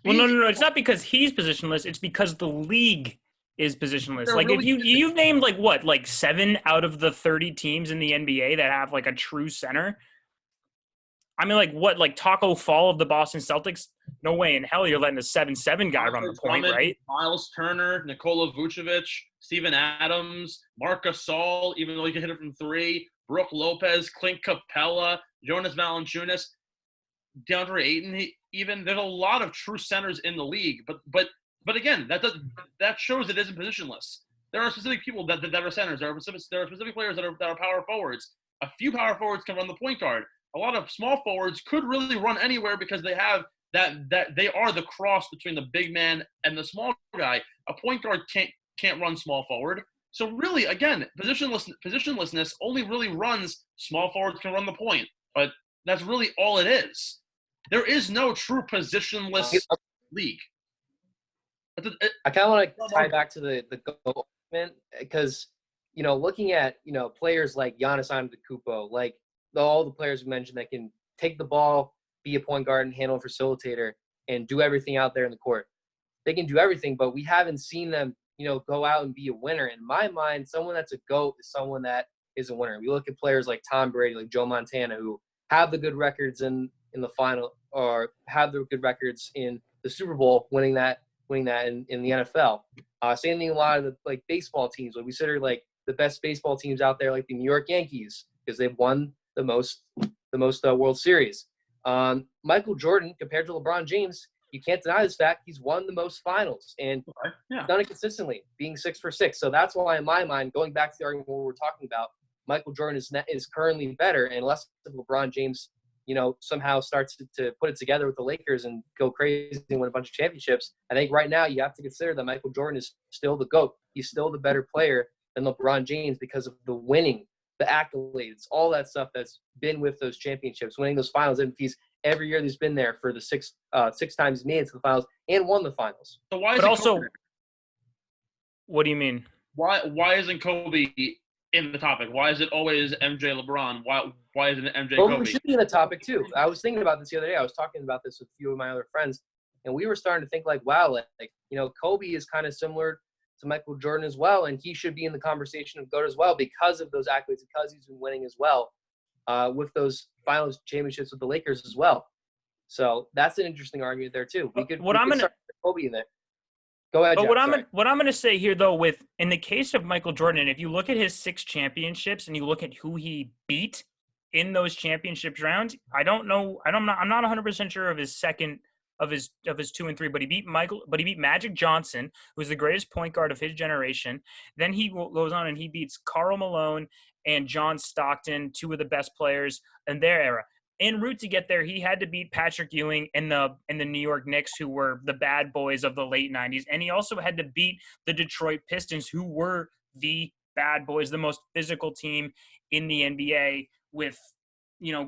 Well, no. It's not because he's positionless. It's because the league is positionless. Like, really, if you've named, like 7 out of the 30 teams in the NBA that have, like, a true center. I mean, like Taco Fall of the Boston Celtics? No way in hell you're letting a 7-7 guy run the point, right? Miles Turner, Nikola Vucevic, Steven Adams, Marc Gasol, even though he can hit it from 3, Brook Lopez, Clint Capella, Jonas Valanciunas, DeAndre Ayton. Even there's a lot of true centers in the league, but again, that shows it isn't positionless. There are specific people that are centers. There are specific players that are power forwards. A few power forwards can run the point guard. A lot of small forwards could really run anywhere because they have that they are the cross between the big man and the small guy. A point guard can't run small forward. So really, again, positionlessness only really runs small forwards can run the point, but that's really all it is. There is no true positionless league. I kind of want to tie back to the GOAT argument because, looking at, players like Giannis Antetokounmpo, like all the players we mentioned that can take the ball, be a point guard and handle a facilitator and do everything out there in the court. They can do everything, but we haven't seen them, go out and be a winner. In my mind, someone that's a GOAT is someone that is a winner. We look at players like Tom Brady, like Joe Montana, who have the good records in the final or have the good records in the Super Bowl, winning that in the NFL. Same thing, a lot of the baseball teams. Like we consider the best baseball teams out there, like the New York Yankees, because they've won the most World Series. Michael Jordan, compared to LeBron James, you can't deny this fact. He's won the most finals and done it consistently, being 6 for 6. So that's why, in my mind, going back to the argument we're talking about, Michael Jordan is currently better, and unless LeBron James, somehow starts to put it together with the Lakers and go crazy and win a bunch of championships. I think right now you have to consider that Michael Jordan is still the GOAT. He's still the better player than LeBron James because of the winning, the accolades, all that stuff that's been with those championships, winning those finals MVPs every year. He's been there for the six times he's made it to the finals and won the finals. So why is what do you mean? Why isn't Kobe in the topic? Why is it always MJ LeBron? Why isn't it MJ Kobe? Kobe? Should be in the topic too. I was thinking about this the other day. I was talking about this with a few of my other friends, and we were starting to think wow, Kobe is kind of similar to Michael Jordan as well, and he should be in the conversation of GOAT as well because of those accolades, because he's been winning as well with those finals championships with the Lakers as well. So that's an interesting argument there too. We could start Kobe in there. Go ahead, but John, what I'm going to say here, though, in the case of Michael Jordan, if you look at his 6 championships and you look at who he beat in those championships rounds, I'm not 100% sure of his second of his 2 and 3, but he beat Magic Johnson, who's the greatest point guard of his generation. Then he goes on and he beats Karl Malone and John Stockton, 2 of the best players in their era. En route to get there, he had to beat Patrick Ewing and the New York Knicks, who were the bad boys of the late 90s. And he also had to beat the Detroit Pistons, who were the bad boys, the most physical team in the NBA with,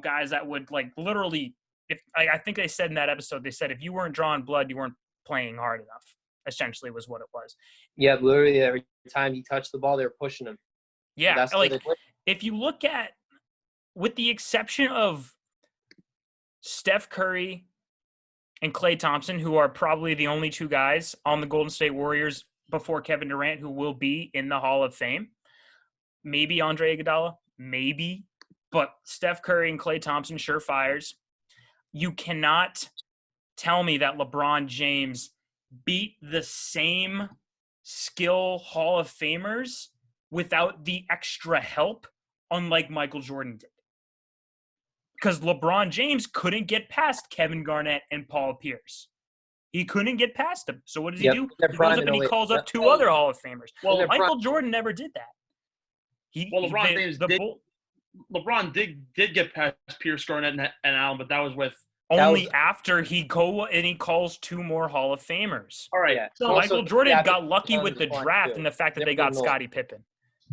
guys that would literally – I think they said in that episode, they said if you weren't drawing blood, you weren't playing hard enough, essentially was what it was. Yeah, literally every time he touched the ball, they were pushing him. Yeah, if you look at – with the exception of – Steph Curry and Klay Thompson, who are probably the only 2 guys on the Golden State Warriors before Kevin Durant who will be in the Hall of Fame. Maybe Andre Iguodala, maybe. But Steph Curry and Klay Thompson, surefires. You cannot tell me that LeBron James beat the same skill Hall of Famers without the extra help, unlike Michael Jordan did. Because LeBron James couldn't get past Kevin Garnett and Paul Pierce. He couldn't get past them. So what does he do? He goes up and he calls up 2 other Hall of Famers. Well, Michael Jordan never did that. LeBron did get past Pierce, Garnett, and Allen, but that was with after he calls 2 more Hall of Famers. All right. Yeah. So Michael Jordan got lucky with the draft and the fact that they got Scottie Pippen.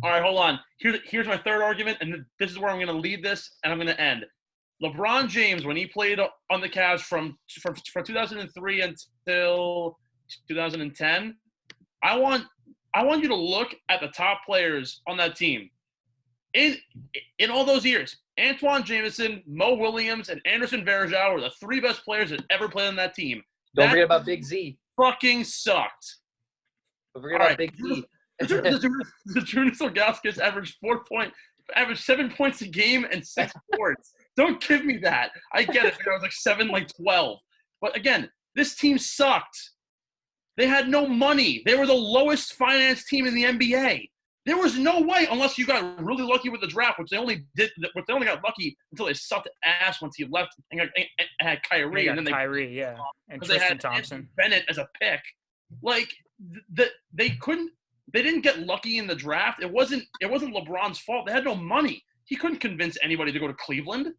All right, hold on. Here's my third argument, and this is where I'm going to lead this, and I'm going to end. LeBron James, when he played on the Cavs from 2003 until 2010, I want you to look at the top players on that team. In all those years, Antoine Jameson, Mo Williams, and Anderson Varejao were the 3 best players that ever played on that team. Don't forget about Big Z. Fucking sucked. Don't forget about Big Z. Zydrunas Ilgauskas averaged 7 points a game and 6 boards. Don't give me that. I get it. I was 7, 12. But again, this team sucked. They had no money. They were the lowest financed team in the NBA. There was no way, unless you got really lucky with the draft, which they only got lucky until they sucked ass once he left and had Kyrie. And then Kyrie, and Tristan Thompson. Bennett as a pick. They didn't get lucky in the draft. It wasn't LeBron's fault. They had no money. He couldn't convince anybody to go to Cleveland.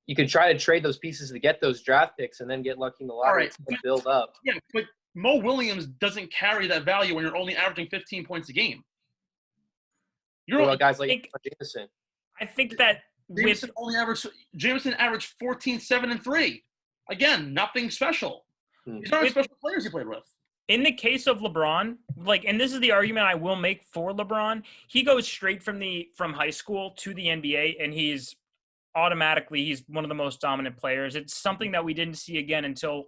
you can try to trade those pieces to get those draft picks and then get lucky in the lottery to build up. Yeah, but Mo Williams doesn't carry that value when you're only averaging 15 points a game. What about guys like Jameson? I think that Jameson averaged 14, 7, and 3. Again, nothing special. These aren't special players he played with. In the case of LeBron, and this is the argument I will make for LeBron, he goes straight from high school to the NBA, and he's one of the most dominant players. It's something that we didn't see again until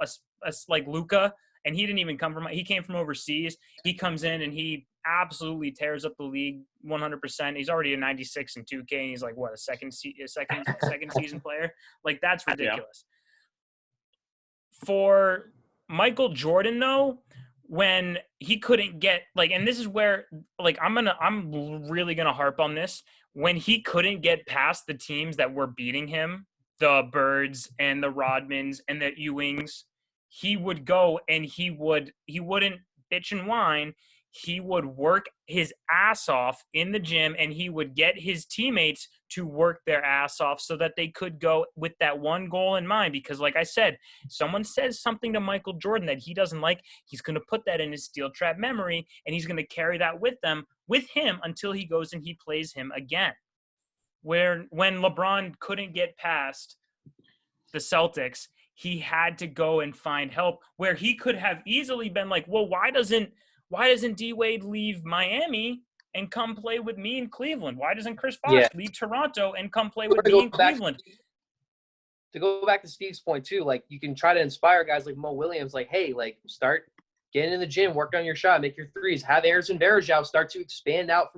like Luka, and he didn't even he came from overseas. He comes in and he absolutely tears up the league 100%. He's already a 96 in 2K, and he's like, what, a second season player? Like, that's ridiculous. Yeah. For Michael Jordan, though, when he couldn't get, and this is where, I'm really going to harp on this. When he couldn't get past the teams that were beating him, the Birds and the Rodmans and the Ewings, he would go and he wouldn't bitch and whine. He would work his ass off in the gym, and he would get his teammates to work their ass off so that they could go with that one goal in mind. Because like I said, someone says something to Michael Jordan that he doesn't like, he's going to put that in his steel trap memory, and he's going to carry that with him until he goes and he plays him again. When LeBron couldn't get past the Celtics, he had to go and find help, where he could have easily been like, well, why doesn't D-Wade leave Miami and come play with me in Cleveland? Why doesn't Chris Bosh leave Toronto and come play with me in Cleveland? To go back to Steve's point too, you can try to inspire guys like Mo Williams, hey, start getting in the gym, work on your shot, make your threes, have Ersan Varejao start to expand out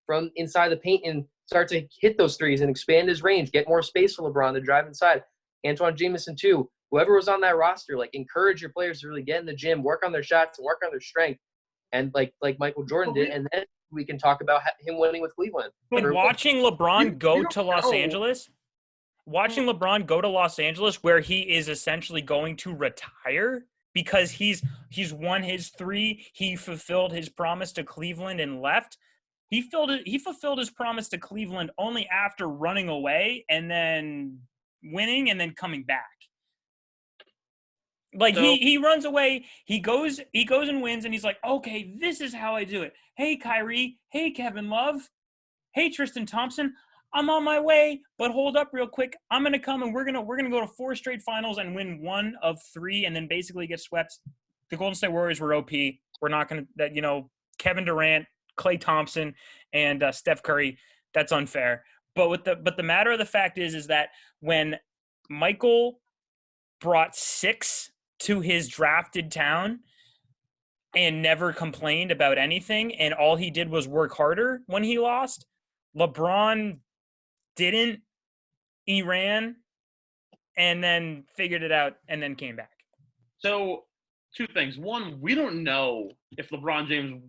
from inside the paint and start to hit those threes and expand his range, get more space for LeBron to drive inside. Antoine Jameson too. Whoever was on that roster, encourage your players to really get in the gym, work on their shots, and work on their strength, and like Michael Jordan did, and then we can talk about him winning with Cleveland. But watching LeBron go to Los Angeles, where he is essentially going to retire because he's won his 3, he fulfilled his promise to Cleveland and left. He fulfilled his promise to Cleveland only after running away and then winning and then coming back. He runs away, he goes and wins, and he's like, okay, this is how I do it. Hey, Kyrie. Hey, Kevin Love. Hey, Tristan Thompson. I'm on my way, but hold up real quick. I'm gonna come and we're gonna go to 4 straight finals and win 1 of 3, and then basically get swept. The Golden State Warriors were OP. We're not gonna Kevin Durant, Klay Thompson, and Steph Curry. That's unfair. But the matter of the fact is that when Michael brought 6 to his drafted town and never complained about anything, and all he did was work harder when he lost, LeBron didn't. He ran and then figured it out and then came back. So 2 things. One, we don't know if LeBron James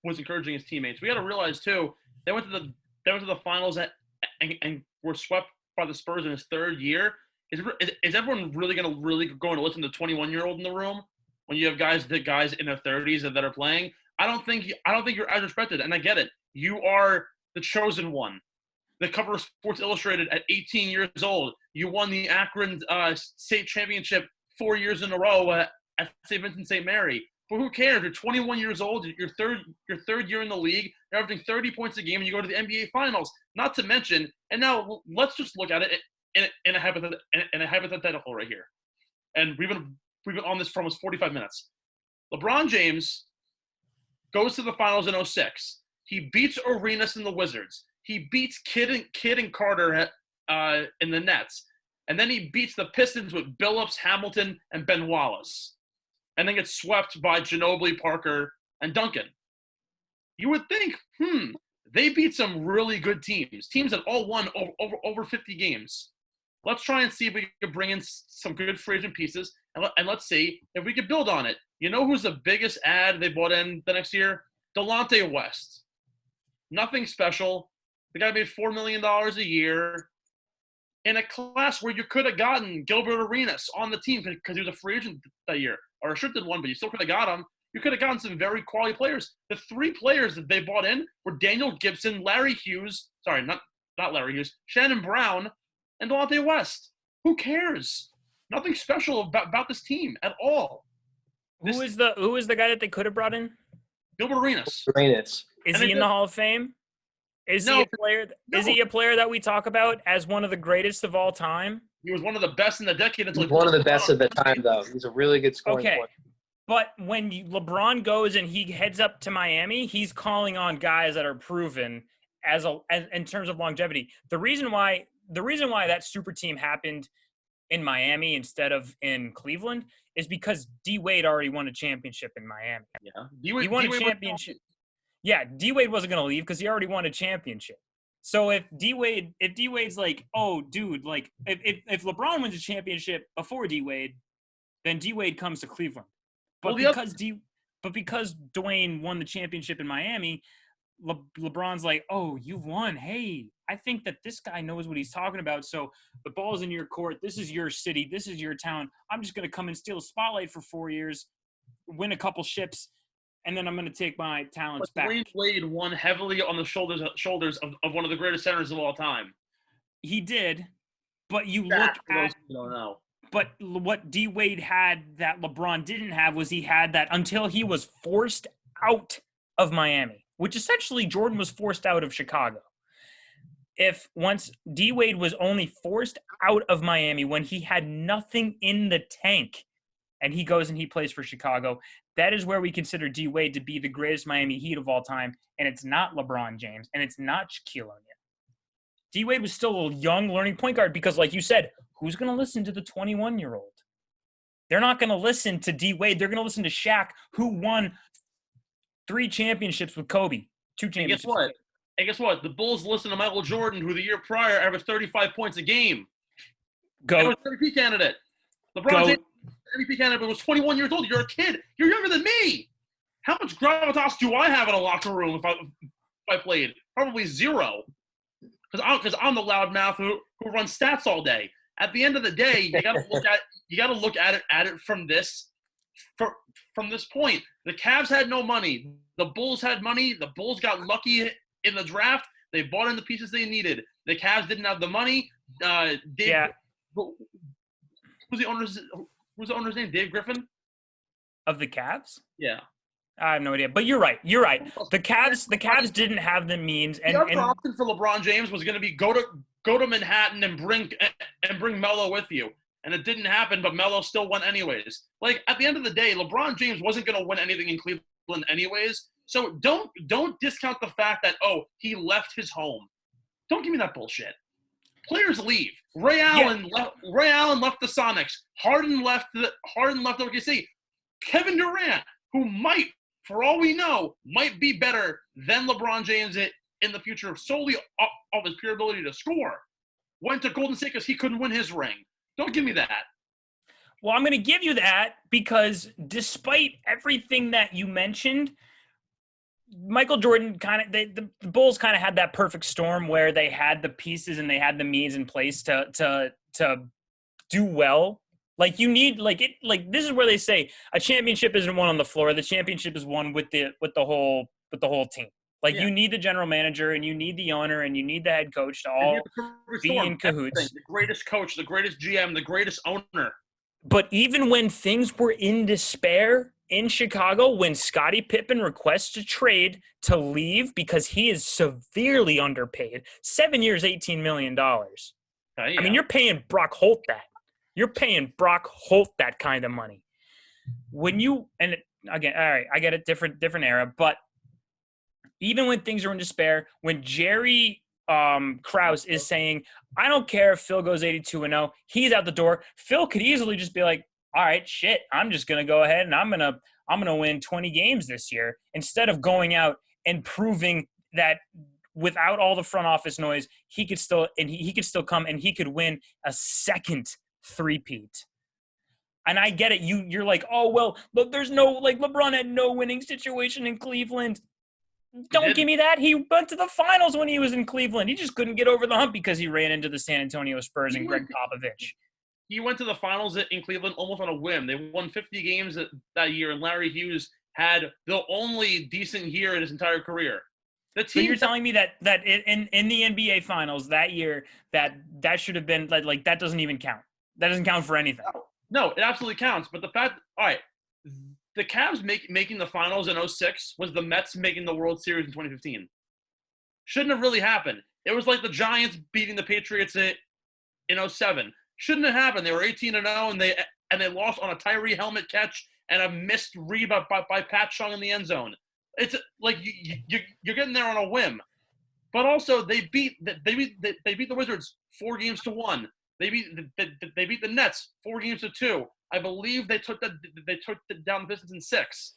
was encouraging his teammates. We got to realize too, they went to the finals and were swept by the Spurs in his 3rd year. Is everyone really going to listen to the 21-year-old in the room when you have guys in their 30s that are playing? I don't think you're as respected, and I get it. You are the chosen one. The cover of Sports Illustrated at 18 years old. You won the Akron State Championship 4 years in a row at St. Vincent St. Mary. But who cares? You're 21 years old. Your third year in the league. You're averaging 30 points a game, and you go to the NBA Finals. Not to mention, and now let's just look at it in a hypothetical right here. And we've been on this for almost 45 minutes. LeBron James goes to the finals in 2006. He beats Arenas and the Wizards. He beats Kidd and Carter in the Nets. And then he beats the Pistons with Billups, Hamilton, and Ben Wallace. And then gets swept by Ginobili, Parker, and Duncan. You would think, they beat some really good teams that all won over 50 games. Let's try and see if we can bring in some good free agent pieces, and let's see if we can build on it. You know who's the biggest ad they bought in the next year? Delonte West. Nothing special. The guy made $4 million a year in a class where you could have gotten Gilbert Arenas on the team because he was a free agent that year, or a restricted one, but you still could have got him. You could have gotten some very quality players. The 3 players that they bought in were Daniel Gibson, Larry Hughes, sorry, not Larry Hughes, Shannon Brown, and Delonte West. Who cares? Nothing special about this team at all. Who is the guy that they could have brought in? Gilbert Arenas. Is he in the Hall of Fame? Is he a player? No. Is he a player that we talk about as one of the greatest of all time? He was one of the best in the decade. He's one of the best of the time, though. He's a really good scoring player. But when LeBron goes and he heads up to Miami, he's calling on guys that are proven as in terms of longevity. The reason why that super team happened in Miami instead of in Cleveland is because D-Wade already won a championship in Miami. Yeah, he won a championship. Yeah, D-Wade wasn't going to leave because he already won a championship. So if D-Wade's like, oh, dude, like if LeBron wins a championship before D-Wade, then D-Wade comes to Cleveland. But because Dwayne won the championship in Miami, LeBron's like, oh, you've won. Hey, I think that this guy knows what he's talking about. So the ball's in your court. This is your city. This is your town. I'm just going to come and steal a spotlight for 4 years, win a couple ships, and then I'm going to take my talents back. Dwayne Wade won heavily on the shoulders of one of the greatest centers of all time. He did, but you look at – don't know. But what D-Wade had that LeBron didn't have was he had that until he was forced out of Miami, which essentially Jordan was forced out of Chicago. If once D-Wade was only forced out of Miami when he had nothing in the tank and he goes and he plays for Chicago, that is where we consider D-Wade to be the greatest Miami Heat of all time, and it's not LeBron James, and it's not Shaquille O'Neal. D-Wade was still a young learning point guard because, like you said, who's going to listen to the 21-year-old? They're not going to listen to D-Wade. They're going to listen to Shaq, who won 3 championships with Kobe, 2 championships. And guess what? The Bulls listen to Michael Jordan, who the year prior averaged 35 points a game. Go. Was MVP candidate. LeBron James, MVP candidate, was 21 years old. You're a kid. You're younger than me. How much gravitas do I have in a locker room if I played? Probably 0. Because I'm the loudmouth who runs stats all day. At the end of the day, you got to look at it from this point. The Cavs had no money. The Bulls had money. The Bulls got lucky in the draft. They bought in the pieces they needed. The Cavs didn't have the money. Who's the owner's name? Dave Griffin? Of the Cavs? Yeah. I have no idea. But you're right. The Cavs didn't have the means. The other option for LeBron James was going to be go to Manhattan and bring Melo with you. And it didn't happen, but Melo still won anyways. Like, at the end of the day, LeBron James wasn't going to win anything in Cleveland anyways. So don't discount the fact that, oh, he left his home. Don't give me that bullshit. Players leave. Ray Allen left the Sonics. Harden left OKC. Kevin Durant, who might, for all we know, might be better than LeBron James in the future solely of his pure ability to score, went to Golden State because he couldn't win his ring. Don't give me that. Well, I'm going to give you that because despite everything that you mentioned, Michael Jordan the Bulls kind of had that perfect storm where they had the pieces and they had the means in place to do well. Like you need this is where they say a championship isn't won on the floor. The championship is won with the whole team. Like you need the general manager and you need the owner and you need the head coach to all be in cahoots. The greatest coach, the greatest GM, the greatest owner. But even when things were in despair in Chicago, when Scottie Pippen requests a trade to leave because he is severely underpaid, 7 years, $18 million. Yeah. I mean, you're paying Brock Holt that. You're paying Brock Holt that kind of money. Again, all right, I get it, different era, but even when things are in despair, when Jerry Krause is saying, I don't care if Phil goes 82-0, he's out the door. Phil could easily just be like, all right, shit, I'm just going to go ahead and I'm going to win 20 games this year instead of going out and proving that without all the front office noise, he could still come and he could win a second three-peat. And I get it. You're like, oh, well, look, there's no, like, LeBron had no winning situation in Cleveland. Don't give me that. He went to the finals when he was in Cleveland. He just couldn't get over the hump because he ran into the San Antonio Spurs and Greg Popovich. He went to the finals in Cleveland almost on a whim. They won 50 games that year, and Larry Hughes had the only decent year in his entire career. The So you're team telling me that in the NBA Finals that year that should have been like that doesn't even count. That doesn't count for anything. No, it absolutely counts. But the fact, all right, the Cavs making the finals in 06 was the Mets making the World Series in 2015. Shouldn't have really happened. It was like the Giants beating the Patriots in 07. Shouldn't have happened. They were 18-0 and they lost on a Tyree helmet catch and a missed read by Pat Chung in the end zone. It's like you're getting there on a whim. But also they beat the Wizards 4-1. They beat the Nets 4-2. I believe they took down the Pistons in 6.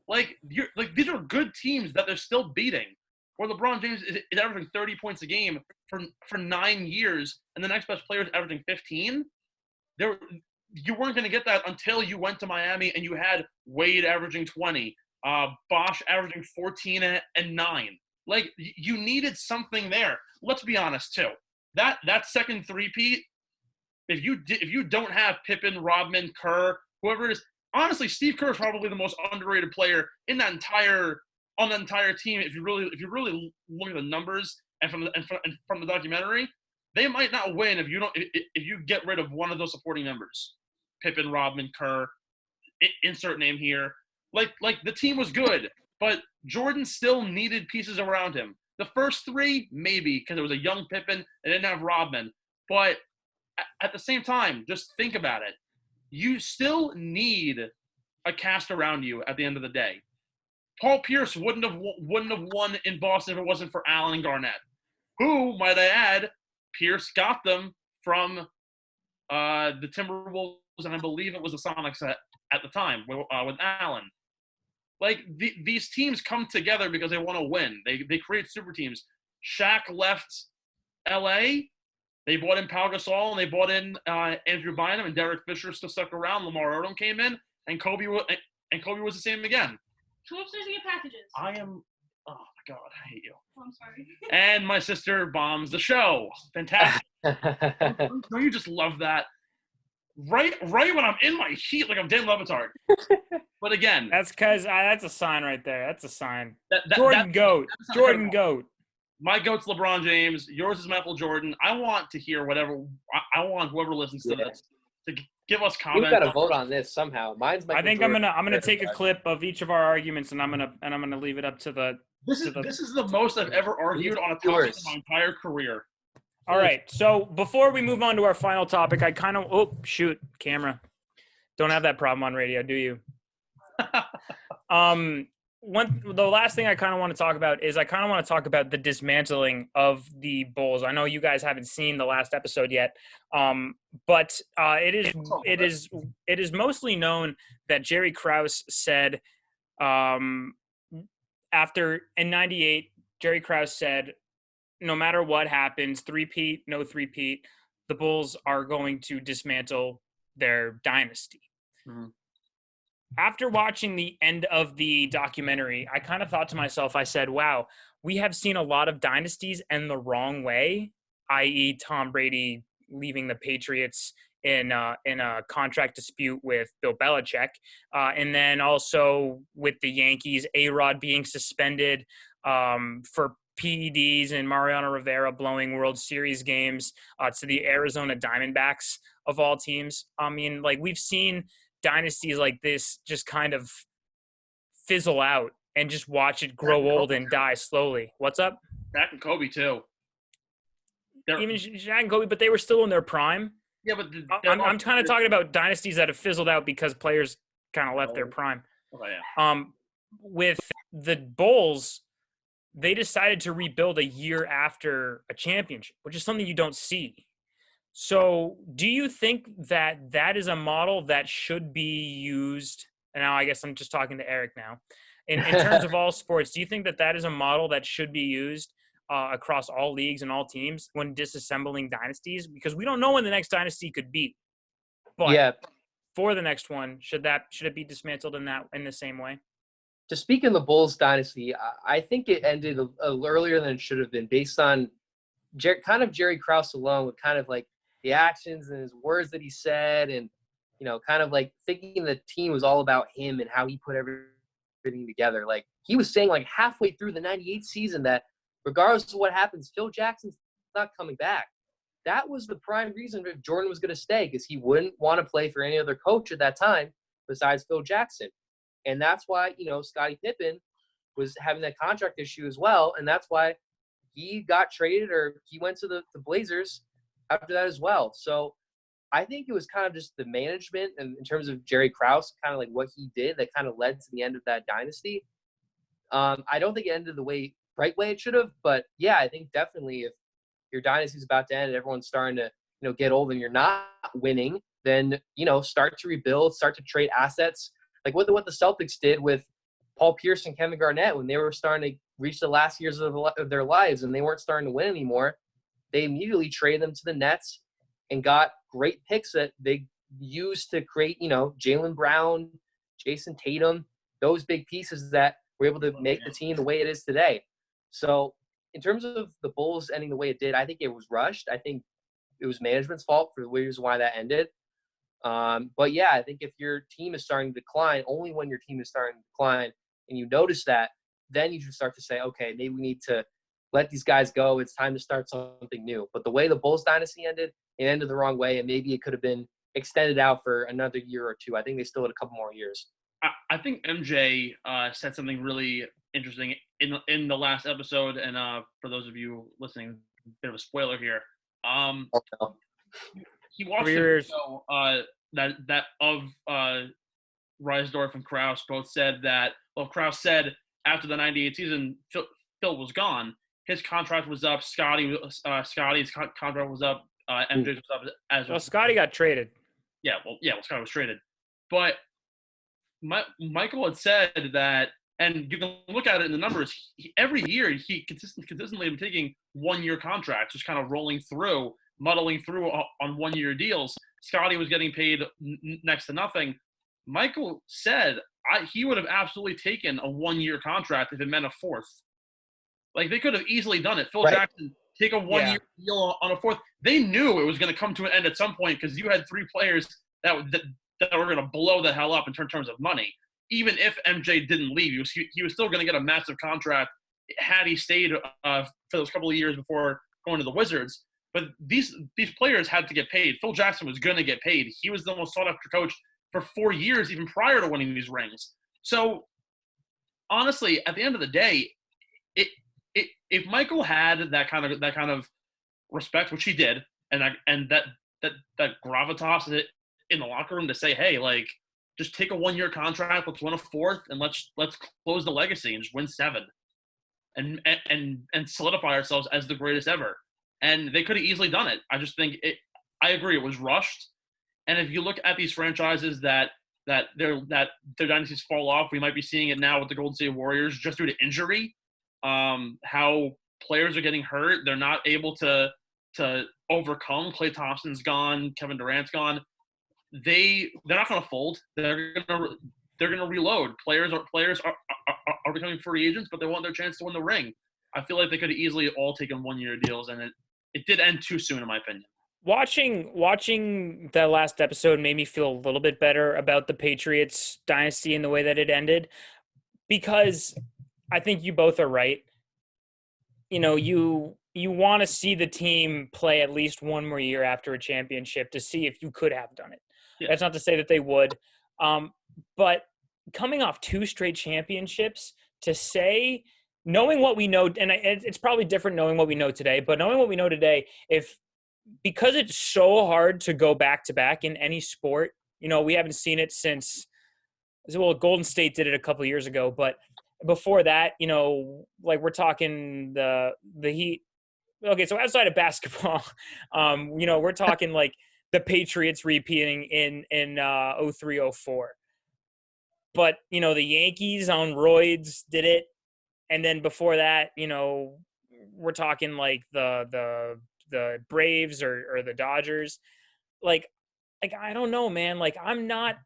Like these are good teams that they're still beating. Where LeBron James is averaging 30 points a game for 9 years, and the next best player is averaging 15. You weren't going to get that until you went to Miami and you had Wade averaging 20, Bosh averaging 14 and 9. Like you needed something there. Let's be honest too. That second three-peat, if you don't have Pippen, Rodman, Kerr, whoever it is, honestly, Steve Kerr is probably the most underrated player on the entire team. If you really look at the numbers and from the documentary, they might not win if you get rid of one of those supporting members. Pippen, Rodman, Kerr, insert name here. Like the team was good, but Jordan still needed pieces around him. The first 3, maybe, because it was a young Pippen. They didn't have Rodman. But at the same time, just think about it. You still need a cast around you at the end of the day. Paul Pierce wouldn't have won in Boston if it wasn't for Allen and Garnett, who, might I add, Pierce got them from the Timberwolves, and I believe it was the Sonics at the time with Allen. Like these teams come together because they want to win. They create super teams. Shaq left L.A. They bought in Pau Gasol and they bought in Andrew Bynum, and Derek Fisher still stuck around. Lamar Odom came in, and Kobe was the same again. Come upstairs and get packages. I am. Oh my God, I hate you. Oh, I'm sorry. And my sister bombs the show. Fantastic. Don't you just love that? Right when I'm in my heat, like I'm Dan Le Batard. But again, That's because that's a sign right there. That's a sign. Jordan GOAT. Jordan GOAT. My GOAT's LeBron James. Yours is Michael Jordan. I want to hear whatever. I want whoever listens to this to give us comments. We've got to vote on this somehow. Mine's Michael I think Jordan. I'm gonna take a clip of each of our arguments, and I'm gonna leave it up to the. This is the most I've ever argued on a topic in my entire career. All right. So before we move on to our final topic, I kind of camera. Don't have that problem on radio, do you? The last thing I kind of want to talk about is the dismantling of the Bulls. I know you guys haven't seen the last episode yet, but it is mostly known that Jerry Krause said after in '98, Jerry Krause said, no matter what happens, three-peat, no three-peat, the Bulls are going to dismantle their dynasty. Mm-hmm. After watching the end of the documentary, I kind of thought to myself, I said, wow, we have seen a lot of dynasties end the wrong way, i.e. Tom Brady leaving the Patriots in a contract dispute with Bill Belichick. And then also with the Yankees, A-Rod being suspended for PEDs and Mariano Rivera blowing World Series games to the Arizona Diamondbacks of all teams. I mean, like, we've seen dynasties like this just kind of fizzle out and just watch it grow old and die slowly. What's up? Shaq and Kobe too. Even Shaq and Kobe, but they were still in their prime. Yeah, but I'm kind of talking about dynasties that have fizzled out because players kind of left their prime. Oh, yeah. With the Bulls, they decided to rebuild a year after a championship, which is something you don't see. So do you think that is a model that should be used? And now I guess I'm just talking to Eric now. In terms of all sports, do you think that is a model that should be used across all leagues and all teams when disassembling dynasties? Because we don't know when the next dynasty could be. But for the next one, should it be dismantled in the same way? To speak in the Bulls dynasty, I think it ended a earlier than it should have been, based on Jerry Krause alone, with kind of like the actions and his words that he said, and kind of like thinking the team was all about him and how he put everything together. Like, he was saying like halfway through the 98 season that regardless of what happens, Phil Jackson's not coming back. That was the prime reason if Jordan was going to stay, because he wouldn't want to play for any other coach at that time besides Phil Jackson. And that's why, Scottie Pippen was having that contract issue as well. And that's why he got traded, or he went to the Blazers after that as well. So I think it was kind of just the management, and in terms of Jerry Krause, kind of like what he did that kind of led to the end of that dynasty. I don't think it ended the right way it should have, but yeah, I think definitely if your dynasty's about to end and everyone's starting to, get old and you're not winning, then, start to rebuild, start to trade assets. Like what the Celtics did with Paul Pierce and Kevin Garnett when they were starting to reach the last years of their lives and they weren't starting to win anymore. They immediately traded them to the Nets and got great picks that they used to create, Jaylen Brown, Jason Tatum, those big pieces that were able to make the team the way it is today. So in terms of the Bulls ending the way it did, I think it was rushed. I think it was management's fault for the reason why that ended. But yeah, I think if your team is starting to decline, only when your team is starting to decline and you notice that, then you should start to say, okay, maybe we need to let these guys go. It's time to start something new. But the way the Bulls dynasty ended, it ended the wrong way, and maybe it could have been extended out for another year or two. I think they still had a couple more years. I think MJ said something really interesting in the last episode, and for those of you listening, a bit of a spoiler here. He watched the video that of Reisdorf and Krause both said that. Well, Krause said after the '98 season, Phil was gone. His contract was up. Scotty's contract was up. MJ's was up as well. Scotty got traded. Yeah, Scotty was traded, but Michael had said that, and you can look at it in the numbers. Every year, he consistently been taking 1-year contracts, just kind of rolling through, muddling through on 1-year deals. Scotty was getting paid next to nothing. Michael said he would have absolutely taken a 1-year contract if it meant a fourth. Like, they could have easily done it. Phil Jackson, take a 1-year deal on a fourth. They knew it was going to come to an end at some point because you had 3 players that were going to blow the hell up in terms of money. Even if MJ didn't leave, he was still going to get a massive contract had he stayed for those couple of years before going to the Wizards. But these players had to get paid. Phil Jackson was going to get paid. He was the most sought-after coach for 4 years, even prior to winning these rings. So, honestly, at the end of the day, if Michael had that kind of respect, which he did, and that gravitas in the locker room to say, hey, like, just take a 1-year contract, let's win a fourth, and let's close the legacy and just win 7, and solidify ourselves as the greatest ever. And they could have easily done it. I just think I agree, it was rushed. And if you look at these franchises that their dynasties fall off, we might be seeing it now with the Golden State Warriors just due to injury. How players are getting hurt, they're not able to overcome. Klay Thompson's gone, Kevin Durant's gone. They're not going to fold. They're going to reload. Players are becoming free agents, but they want their chance to win the ring. I feel like they could have easily all taken 1-year deals, and it did end too soon, in my opinion. Watching that last episode made me feel a little bit better about the Patriots dynasty and the way that it ended, because I think you both are right. You want to see the team play at least one more year after a championship to see if you could have done it. Yeah. That's not to say that they would. But coming off 2 straight championships, to say, knowing what we know, and it's probably different knowing what we know today, but knowing what we know today, because it's so hard to go back-to-back in any sport, we haven't seen it since, well, Golden State did it a couple of years ago, but before that, like we're talking the Heat. Okay, so outside of basketball, we're talking like the Patriots repeating in 03-04. But, the Yankees on roids did it. And then before that, we're talking like the Braves or the Dodgers. Like I don't know, man. Like, I'm not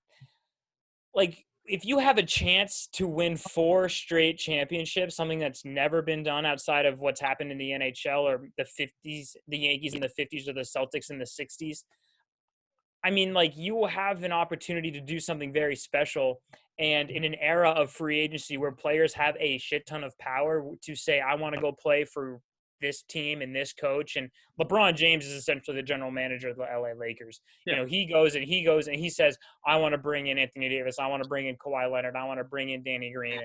– like, if you have a chance to win 4 straight championships, something that's never been done outside of what's happened in the NHL or the 50s, the Yankees in the 50s or the Celtics in the 60s, I mean, like, you will have an opportunity to do something very special. And in an era of free agency where players have a shit ton of power to say, I want to go play for this team and this coach. And LeBron James is essentially the general manager of the LA Lakers. Yeah. You know, he goes and he says, I want to bring in Anthony Davis. I want to bring in Kawhi Leonard. I want to bring in Danny Green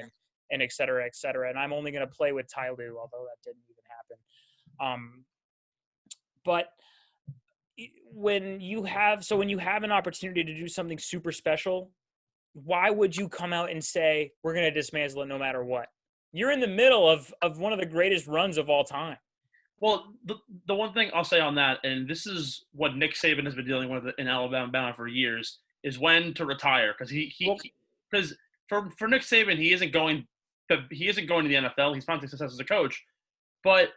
and et cetera, et cetera. And I'm only going to play with Ty Lue, although that didn't even happen. But when you have an opportunity to do something super special, why would you come out and say we're going to dismantle it no matter what? You're in the middle of one of the greatest runs of all time. Well, the one thing I'll say on that, and this is what Nick Saban has been dealing with in Alabama for years, is when to retire. Because for Nick Saban, he isn't going to the NFL. He's found success as a coach, but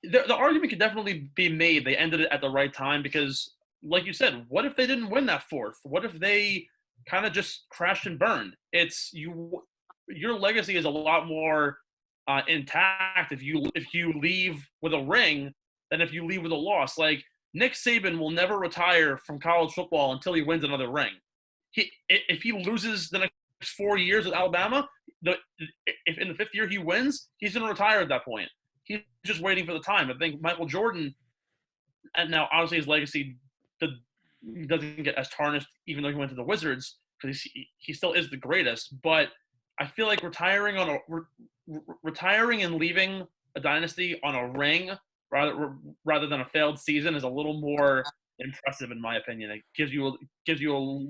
the argument could definitely be made they ended it at the right time because, like you said, what if they didn't win that fourth? What if they kind of just crashed and burned? Your legacy is a lot more intact if you leave with a ring than if you leave with a loss. Like, Nick Saban will never retire from college football until he wins another ring. If he loses the next 4 years with Alabama, if in the fifth year he wins, he's going to retire at that point. He's just waiting for the time. I think Michael Jordan, and now obviously his legacy doesn't get as tarnished, even though he went to the Wizards, because he still is the greatest. But I feel like retiring and leaving a dynasty on a ring rather than a failed season is a little more impressive, in my opinion. It gives you a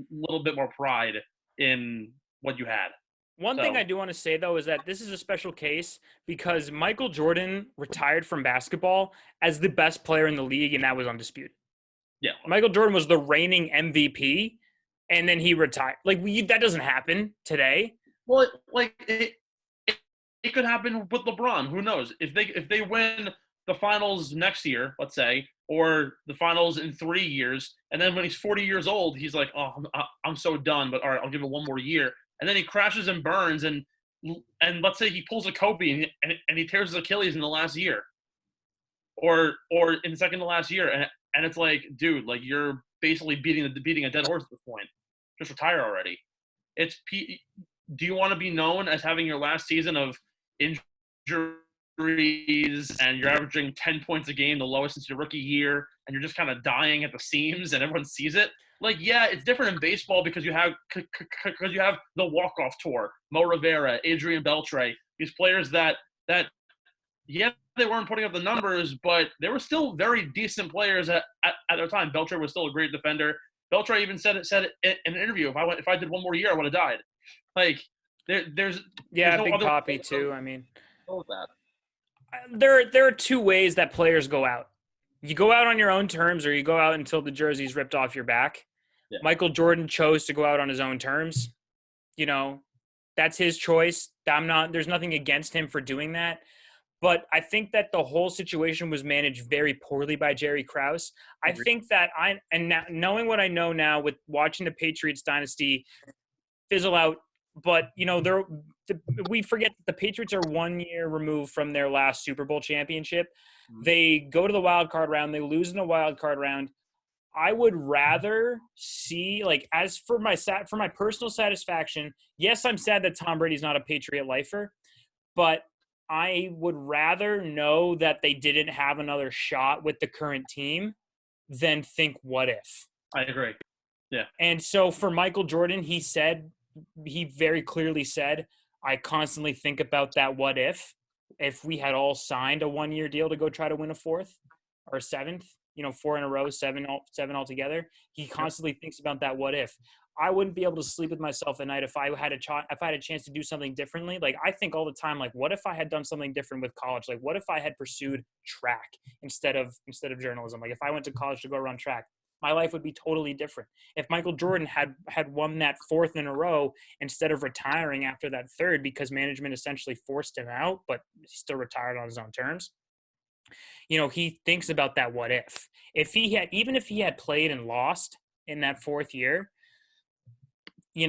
little bit more pride in what you had. One thing I do want to say, though, is that this is a special case because Michael Jordan retired from basketball as the best player in the league, and that was undisputed. Yeah. Michael Jordan was the reigning MVP, and then he retired. Like, that doesn't happen today. Well, it could happen with LeBron. Who knows? If they win the finals next year, let's say, or the finals in 3 years, and then when he's 40 years old, he's like, oh, I'm so done, but all right, I'll give it one more year. And then he crashes and burns, and let's say he pulls a Kobe and he tears his Achilles in the last year, or in the second to last year, and it's like, dude, like, you're basically beating a dead horse at this point. Just retire already. Do you want to be known as having your last season of injuries and you're averaging 10 points a game, the lowest since your rookie year, and you're just kind of dying at the seams and everyone sees it? Like, yeah, it's different in baseball because you have the walk-off tour, Mo Rivera, Adrian Beltre, these players that yeah, they weren't putting up the numbers, but they were still very decent players at their time. Beltre was still a great defender. Beltre even said it in an interview. If I did one more year, I would have died. Like, there's no Big other Poppy too. I mean, that. there are two ways that players go out. You go out on your own terms, or you go out until the jersey's ripped off your back. Yeah. Michael Jordan chose to go out on his own terms. You know, that's his choice. There's nothing against him for doing that. But I think that the whole situation was managed very poorly by Jerry Krause. I think that knowing what I know now with watching the Patriots dynasty fizzle out, but we forget that the Patriots are 1 year removed from their last Super Bowl championship. Mm-hmm. They go to the wild card round, they lose in the wild card round. I would rather see, like, as for my personal satisfaction, yes, I'm sad that Tom Brady's not a Patriot lifer, but I would rather know that they didn't have another shot with the current team than think what if. I agree. Yeah. And so for Michael Jordan, he very clearly said, I constantly think about that what if we had all signed a 1 year deal to go try to win a fourth or seventh, 4 in a row, seven altogether. He constantly thinks about that what if. I wouldn't be able to sleep with myself at night if I had a chance to do something differently. Like, I think all the time, like, what if I had done something different with college? Like, what if I had pursued track instead of journalism? Like, if I went to college to go run track, my life would be totally different. If Michael Jordan had won that fourth in a row instead of retiring after that third because management essentially forced him out, but he still retired on his own terms, he thinks about that what if. Even if he had played and lost in that fourth year, he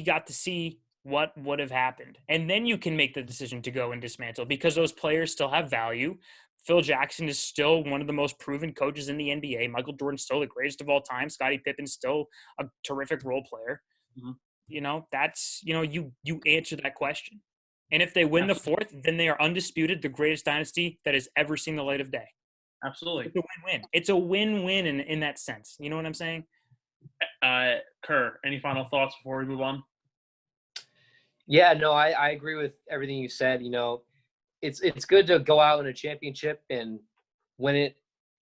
got to see what would have happened. And then you can make the decision to go and dismantle because those players still have value. Phil Jackson is still one of the most proven coaches in the NBA. Michael Jordan's still the greatest of all time. Scottie Pippen's still a terrific role player. Mhm. That's, you answer that question. And if they win the fourth, then they are undisputed the greatest dynasty that has ever seen the light of day. Absolutely. It's a win-win. It's a win-win in that sense. You know what I'm saying? Kerr, any final thoughts before we move on? Yeah, no, I agree with everything you said. It's good to go out in a championship and win it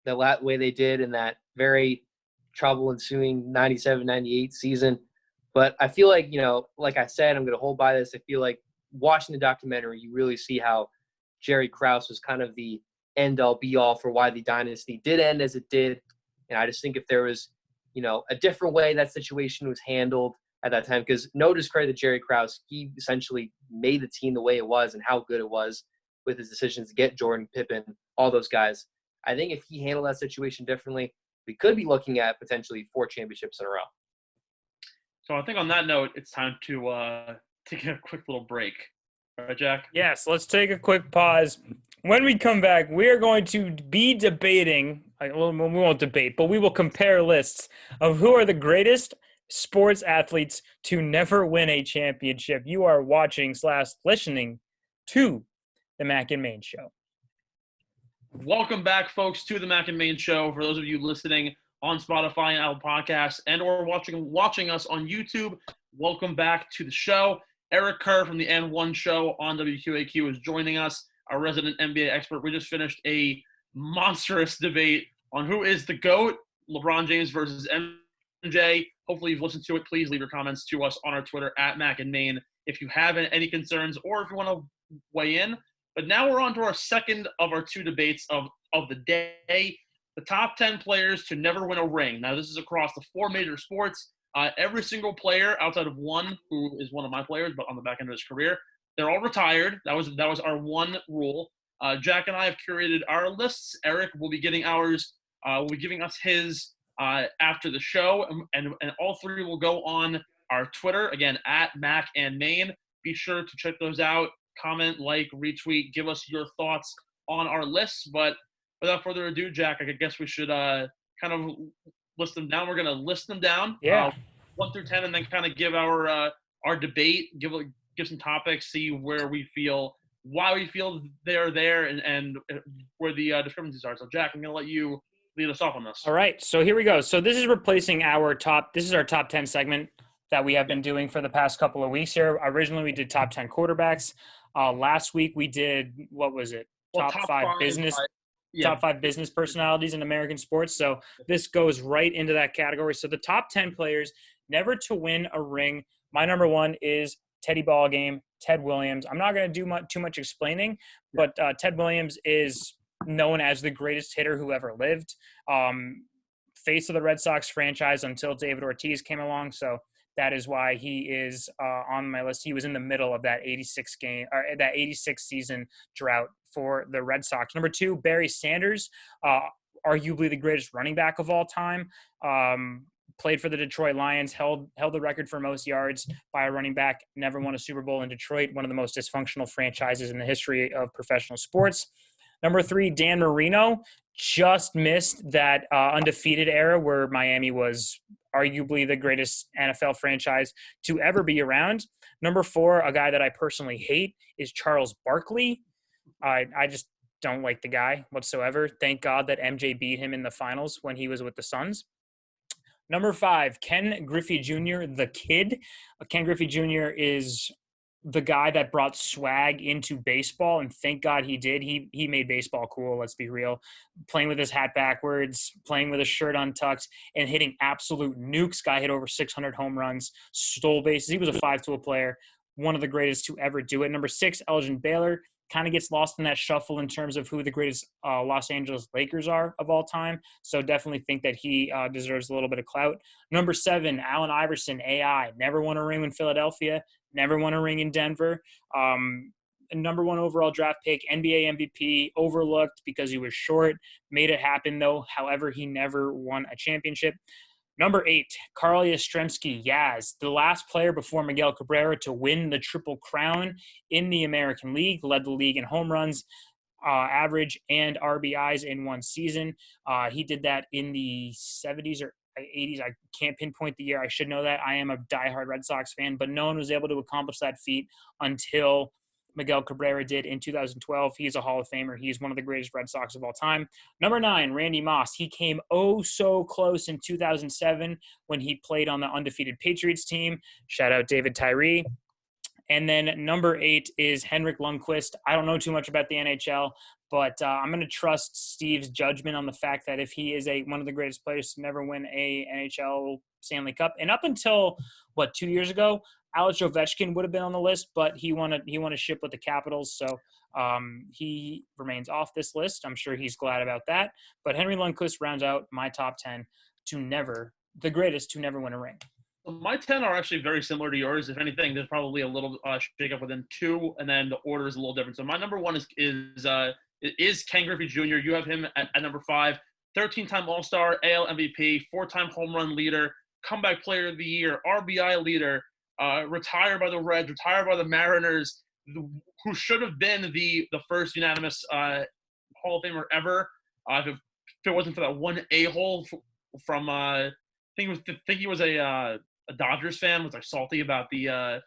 the way they did in that very trouble ensuing 97-98 season. But I feel like, like I said, I'm going to hold by this. I feel like watching the documentary, you really see how Jerry Krause was kind of the end-all, be-all for why the dynasty did end as it did. And I just think if there was, a different way that situation was handled at that time, because no discredit to Jerry Krause, he essentially made the team the way it was and how good it was with his decisions to get Jordan, Pippen, all those guys. I think if he handled that situation differently, we could be looking at potentially 4 championships in a row. So I think on that note, it's time to take a quick little break. All right, Jack? Yes, let's take a quick pause. When we come back, we are going to be debating, well, we won't debate, but we will compare lists of who are the greatest sports athletes to never win a championship. You are watching / listening to the Mac and Main Show. Welcome back, folks, to the Mac and Main Show. For those of you listening on Spotify and Apple Podcasts and or watching us on YouTube, welcome back to the show. Eric Kerr from the N1 Show on WQAQ is joining us, our resident NBA expert. We just finished a monstrous debate on who is the GOAT, LeBron James versus MJ. Hopefully you've listened to it. Please leave your comments to us on our Twitter @MacandMain if you have any concerns or if you want to weigh in. But now we're on to our second of our 2 debates of the day, the top 10 players to never win a ring. Now, this is across the 4 major sports. Every single player outside of one, who is one of my players, but on the back end of his career, they're all retired. That was our one rule. Jack and I have curated our lists. Eric will be getting ours. Will be giving us his after the show, and all 3 will go on our Twitter, again, @MacandMain. Be sure to check those out. Comment, like, retweet, give us your thoughts on our lists. But without further ado, Jack, I guess we should kind of list them down. We're going to list them down, 1 through 10, and then kind of give our debate, give some topics, see where we feel, why we feel they're there, and where the discrepancies are. So, Jack, I'm going to let you lead us off on this. All right, so here we go. So this is replacing our top 10 segment that we have been doing for the past couple of weeks here. Originally, we did top 10 quarterbacks. Last week, we did, what was it? Top five business personalities in American sports. So this goes right into that category. So the top 10 players never to win a ring. My number 1 is Teddy Ballgame, Ted Williams. I'm not going to do too much explaining, but Ted Williams is known as the greatest hitter who ever lived. Face of the Red Sox franchise until David Ortiz came along. So that is why he is on my list. He was in the middle of that 86 season drought for the Red Sox. Number 2, Barry Sanders, arguably the greatest running back of all time. Played for the Detroit Lions, held the record for most yards by a running back, never won a Super Bowl in Detroit, one of the most dysfunctional franchises in the history of professional sports. Number 3, Dan Marino, just missed that undefeated era where Miami was arguably the greatest NFL franchise to ever be around. Number 4, a guy that I personally hate, is Charles Barkley. I just don't like the guy whatsoever. Thank God that MJ beat him in the finals when he was with the Suns. Number 5, Ken Griffey Jr., the kid. Ken Griffey Jr. is the guy that brought swag into baseball, and thank God he did. He made baseball cool, let's be real. Playing with his hat backwards, playing with his shirt untucked, and hitting absolute nukes. Guy hit over 600 home runs, stole bases. He was a 5-tool player, one of the greatest to ever do it. Number 6, Elgin Baylor. Kind of gets lost in that shuffle in terms of who the greatest Los Angeles Lakers are of all time. So definitely think that he deserves a little bit of clout. Number 7, Allen Iverson, AI. Never won a ring in Philadelphia. Never won a ring in Denver. Number 1 overall draft pick, NBA MVP, overlooked because he was short. Made it happen, though. However, he never won a championship. Number 8, Carl Yastrzemski, Yaz, the last player before Miguel Cabrera to win the Triple Crown in the American League, led the league in home runs. average and RBIs in one season. He did that in the 70s or 80s. I can't pinpoint the year. I should know that. I am a diehard Red Sox fan, but no one was able to accomplish that feat until Miguel Cabrera did in 2012. He's a Hall of Famer. He's one of the greatest Red Sox of all time. Number 9, Randy Moss. He came oh so close in 2007 when he played on the undefeated Patriots team. Shout out David Tyree. And then number 8 is Henrik Lundqvist. I don't know too much about the NHL, but I'm going to trust Steve's judgment on the fact that if he is one of the greatest players to never win a NHL Stanley Cup, and up until 2 years ago, Alex Ovechkin would have been on the list, but he won a ship with the Capitals, so he remains off this list. I'm sure he's glad about that. But Henry Lundqvist rounds out my top 10 the greatest to never win a ring. My 10 are actually very similar to yours. If anything, there's probably a little shake up within 2, and then the order is a little different. So my number 1 is Ken Griffey Jr. You have him at number 5. 13-time All-Star, AL MVP, 4-time home run leader, comeback player of the year, RBI leader, retired by the Reds, retired by the Mariners, who should have been the first unanimous Hall of Famer ever. If it wasn't for that one a-hole from I think he was a Dodgers fan, was like salty about the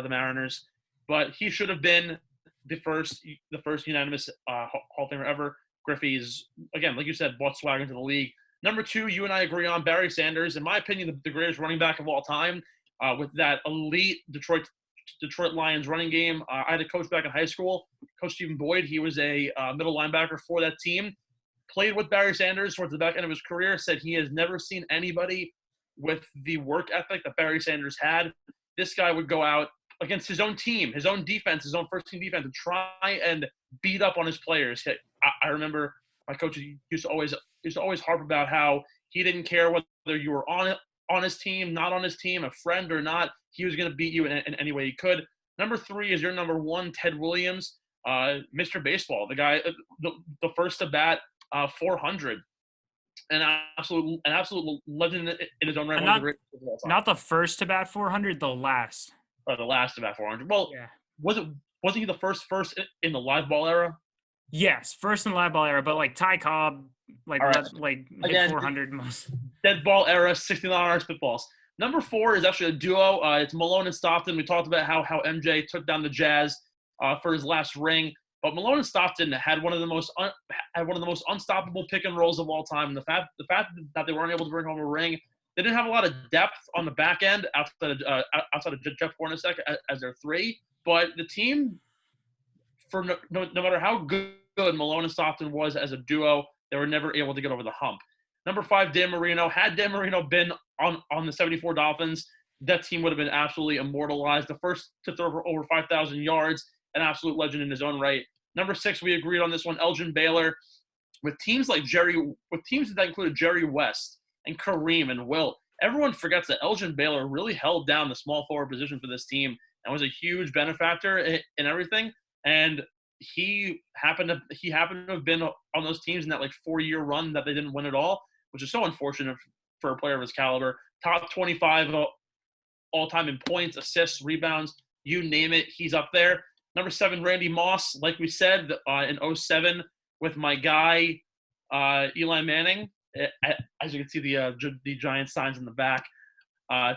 Mariners, but he should have been the first unanimous Hall of Famer ever. Griffey is, again, like you said, brought swagger into the league. Number 2, you and I agree on, Barry Sanders. In my opinion, the greatest running back of all time, with that elite Detroit Lions running game. I had a coach back in high school, Coach Stephen Boyd. He was a middle linebacker for that team. Played with Barry Sanders towards the back end of his career, said he has never seen anybody with the work ethic that Barry Sanders had. This guy would go out against his own team, his own defense, his own first-team defense, and try and beat up on his players. I remember my coach used to always harp about how he didn't care whether you were on his team, not on his team, a friend or not. He was going to beat you in any way he could. Number 3 is your number 1, Ted Williams, Mr. Baseball, the guy, the first to bat 400. An absolute legend in his own right. Not the first to bat 400, the last. The last to bat 400. Well, yeah. Wasn't he the first in the live ball era? Yes, first in the live ball era, but like Ty Cobb, hit 400 most. Dead ball era, 69 spitballs. Number 4 is actually a duo. It's Malone and Stockton. We talked about how MJ took down the Jazz for his last ring. But Malone and Stockton had one of the most unstoppable pick and rolls of all time. And the fact that they weren't able to bring home a ring, they didn't have a lot of depth on the back end outside of Jeff Hornacek as their 3. But the team, for no matter how good Malone and Stockton was as a duo, they were never able to get over the hump. Number 5, Dan Marino. Had Dan Marino been on the 74 Dolphins, that team would have been absolutely immortalized. The first to throw for over 5,000 yards, an absolute legend in his own right. Number 6, we agreed on this one, Elgin Baylor. With teams that included Jerry West and Kareem and Wilt, everyone forgets that Elgin Baylor really held down the small forward position for this team and was a huge benefactor in everything. And he happened to have been on those teams in that 4-year run that they didn't win at all, which is so unfortunate for a player of his caliber. Top 25 all time in points, assists, rebounds, you name it, he's up there. Number 7, Randy Moss, like we said, in 2007 with my guy Eli Manning. As you can see, the Giants signs in the back.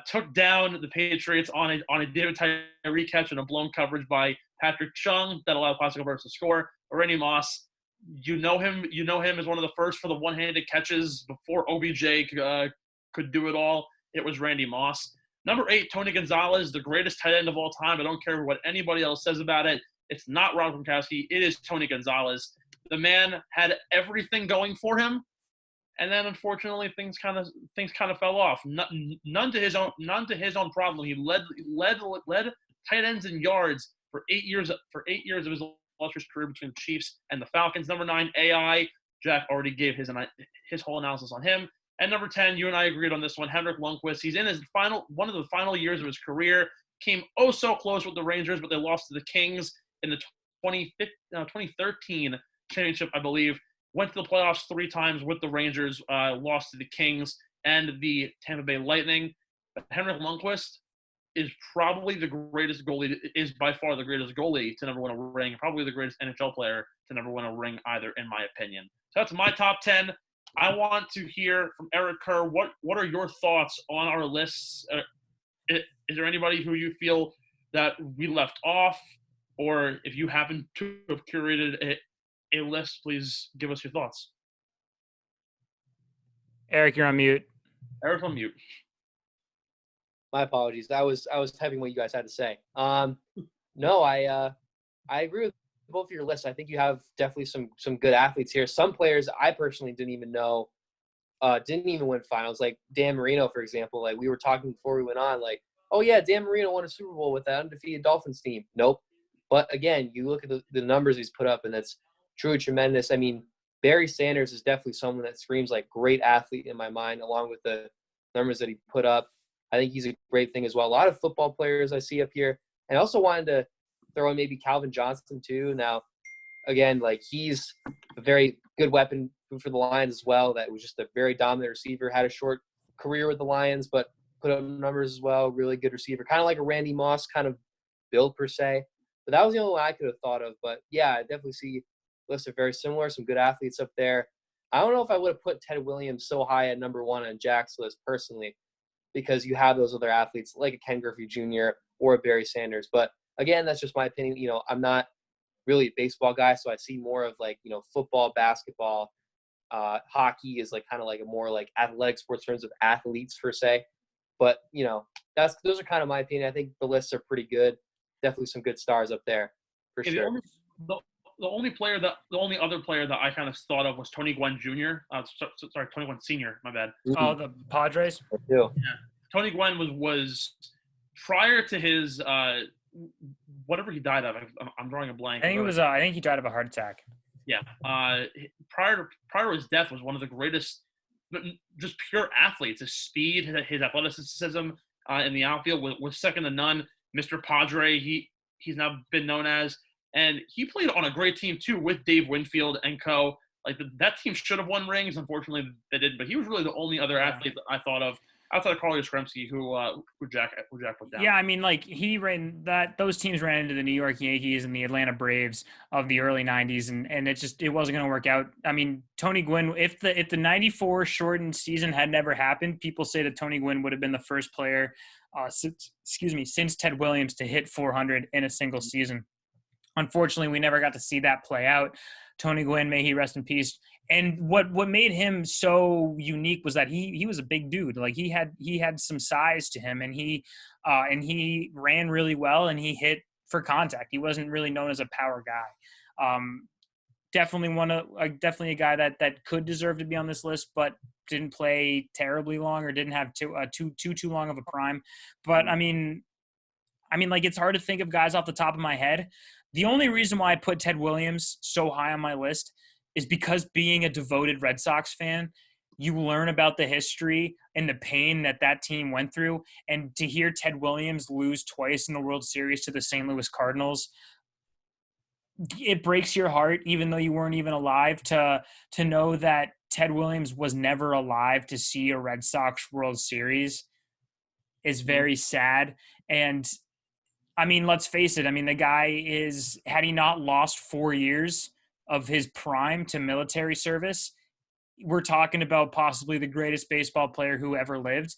Took down the Patriots on a David Tyree catch and a blown coverage by Patrick Chung that allowed Plaxico Burress to score. Randy Moss, you know him as one of the first for the one-handed catches before OBJ could do it all. It was Randy Moss. Number 8, Tony Gonzalez, the greatest tight end of all time. I don't care what anybody else says about it. It's not Rob Gronkowski. It is Tony Gonzalez. The man had everything going for him, and then unfortunately things kind of fell off. None to his own problem. He led tight ends in yards for 8 years of his illustrious career between the Chiefs and the Falcons. Number 9, AI. Jack already gave his whole analysis on him. And number 10, you and I agreed on this one, Henrik Lundqvist. He's in one of the final years of his career. Came oh so close with the Rangers, but they lost to the Kings in the 2013 championship, I believe. Went to the playoffs 3 times with the Rangers, lost to the Kings and the Tampa Bay Lightning. But Henrik Lundqvist, is probably the greatest goalie, is by far the greatest goalie to never win a ring, probably the greatest NHL player to never win a ring either, in my opinion. So that's my top 10. I want to hear from Eric Kerr. What are your thoughts on our lists? Is there anybody who you feel that we left off? Or if you happen to have curated a list, please give us your thoughts. Eric, you're on mute. Eric's on mute. My apologies. I was typing what you guys had to say. No, I agree with both of your lists. I think you have definitely some good athletes here. Some players I personally didn't even know didn't even win finals. Like Dan Marino, for example. Like we were talking before we went on. Like, oh yeah, Dan Marino won a Super Bowl with that undefeated Dolphins team. Nope. But again, you look at the numbers he's put up, and that's truly tremendous. I mean, Barry Sanders is definitely someone that screams like great athlete in my mind, along with the numbers that he put up. I think he's a great thing as well. A lot of football players I see up here. And I also wanted to throw in maybe Calvin Johnson too. Now, again, like he's a very good weapon for the Lions as well. That was just a very dominant receiver, had a short career with the Lions, but put up numbers as well. Really good receiver. Kind of like a Randy Moss kind of build per se. But that was the only one I could have thought of. But yeah, I definitely see lists are very similar. Some good athletes up there. I don't know if I would have put Ted Williams so high at number 1 on Jack's list personally, because you have those other athletes like a Ken Griffey Jr. or a Barry Sanders. But again, that's just my opinion. You know, I'm not really a baseball guy, so I see more of like, you know, football, basketball, hockey is like kind of like a more like athletic sports in terms of athletes per se. But, you know, those are kind of my opinion. I think the lists are pretty good. Definitely some good stars up there for sure. The only other player that I kind of thought of was Tony Gwynn Jr. Sorry, Tony Gwynn Sr. My bad. Oh, the Padres. Yeah. Tony Gwynn was prior to his whatever he died of. I'm drawing a blank. I think it was. I think he died of a heart attack. Yeah. Prior to his death was one of the greatest, just pure athletes. His speed, his athleticism in the outfield was second to none. Mr. Padre, he's now been known as. And he played on a great team, too, with Dave Winfield and co. Like, that team should have won rings. Unfortunately, they didn't. But he was really the only other athlete that I thought of outside of Carly Yastrzemski who Jack put down. Yeah, I mean, like, those teams ran into the New York Yankees and the Atlanta Braves of the early 90s, and it wasn't going to work out. I mean, Tony Gwynn, if the 94 shortened season had never happened, people say that Tony Gwynn would have been the first player, since Ted Williams to hit 400 in a single season. Unfortunately, we never got to see that play out. Tony Gwynn, may he rest in peace. And what made him so unique was that he was a big dude. Like he had some size to him, and he ran really well, and he hit for contact. He wasn't really known as a power guy. Definitely a guy that could deserve to be on this list, but didn't play terribly long or didn't have too long of a prime. But I mean, like it's hard to think of guys off the top of my head. The only reason why I put Ted Williams so high on my list is because being a devoted Red Sox fan, you learn about the history and the pain that team went through. And to hear Ted Williams lose twice in the World Series to the St. Louis Cardinals, it breaks your heart, even though you weren't even alive, to know that Ted Williams was never alive to see a Red Sox World Series is very sad. And I mean, let's face it. I mean, the guy had he not lost 4 years of his prime to military service, we're talking about possibly the greatest baseball player who ever lived.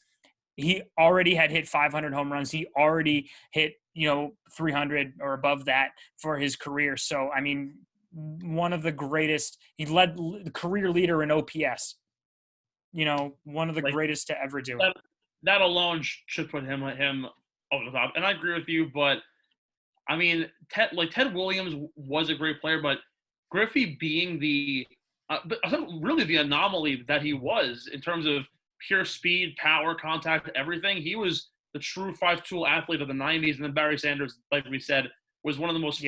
He already had hit 500 home runs. He already hit, 300 or above that for his career. So, I mean, one of the greatest, he led the career leader in OPS, one of the greatest to ever do it. That alone should put him over the top. And I agree with you, but I mean, Ted Williams was a great player, but Griffey being really the anomaly that he was in terms of pure speed, power, contact, everything. He was the true five-tool athlete of the 90s, and then Barry Sanders, like we said, was one of the most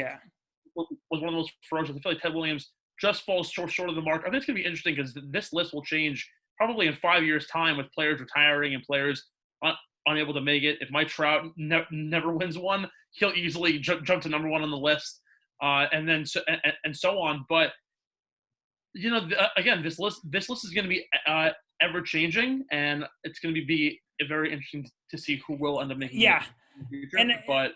ferocious. I feel like Ted Williams just falls short of the mark. I think it's going to be interesting because this list will change probably in 5 years' time with players retiring and players unable to make it. If Mike Trout never wins one, he'll easily jump to number 1 on the list, and so on. But again, this list is going to be ever changing, and it's going to be very interesting to see who will end up making. Yeah, in the future. And But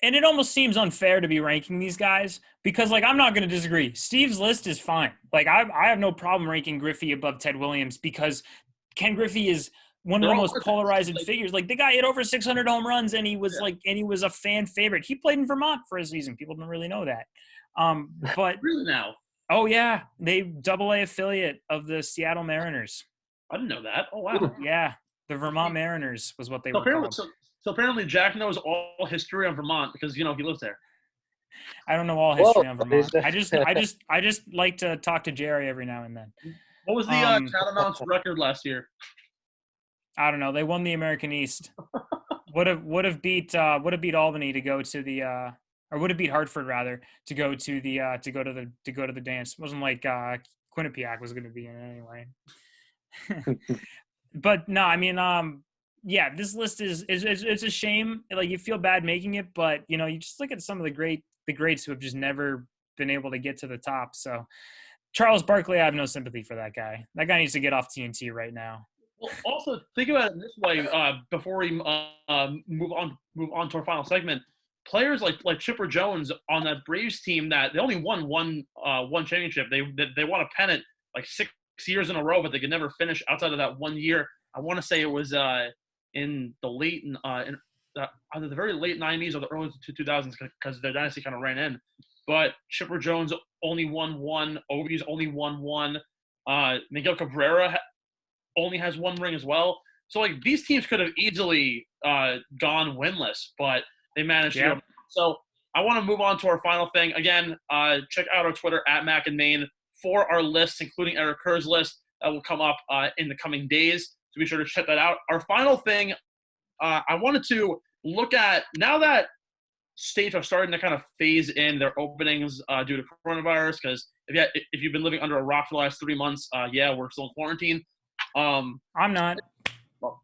And it almost seems unfair to be ranking these guys because, like, I'm not going to disagree. Steve's list is fine. Like, I have no problem ranking Griffey above Ted Williams because Ken Griffey is one of the most polarizing figures. Like, the guy hit over 600 home runs, and he was a fan favorite. He played in Vermont for a season. People don't really know that. But really now, oh yeah, they AA affiliate of the Seattle Mariners. I didn't know that. Oh wow. Yeah, the Vermont Mariners was what they were apparently, called. So apparently Jack knows all history on Vermont because he lives there. I don't know all history on Vermont. I just like to talk to Jerry every now and then. What was the Catamounts record last year? I don't know. They won the American East. would have beat Albany to go to the or would have beat Hartford rather to go to the dance. It wasn't like Quinnipiac was going to be in it anyway. But no, I mean yeah, this list is it's a shame. Like, you feel bad making it, but you just look at some of the greats who have just never been able to get to the top. So Charles Barkley, I have no sympathy for that guy. That guy needs to get off TNT right now. Well, also think about it this way before we move on to our final segment. Players like Chipper Jones on that Braves team that they only won one championship. They won a pennant like 6 years in a row, but they could never finish outside of that 1 year. I want to say it was in the late either the very late 90s or the early 2000s because their dynasty kind of ran in. But Chipper Jones only won one. Obi's only won one. Miguel Cabrera only has one ring as well. So, like, these teams could have easily gone winless, but they managed to. So I want to move on to our final thing. Again, check out our Twitter @MacandMain for our lists, including Eric Kerr's list that will come up in the coming days. So be sure to check that out. Our final thing, I wanted to look at, now that states are starting to kind of phase in their openings due to coronavirus, because if you've been living under a rock for the last 3 months, we're still in quarantine. I'm not. Well,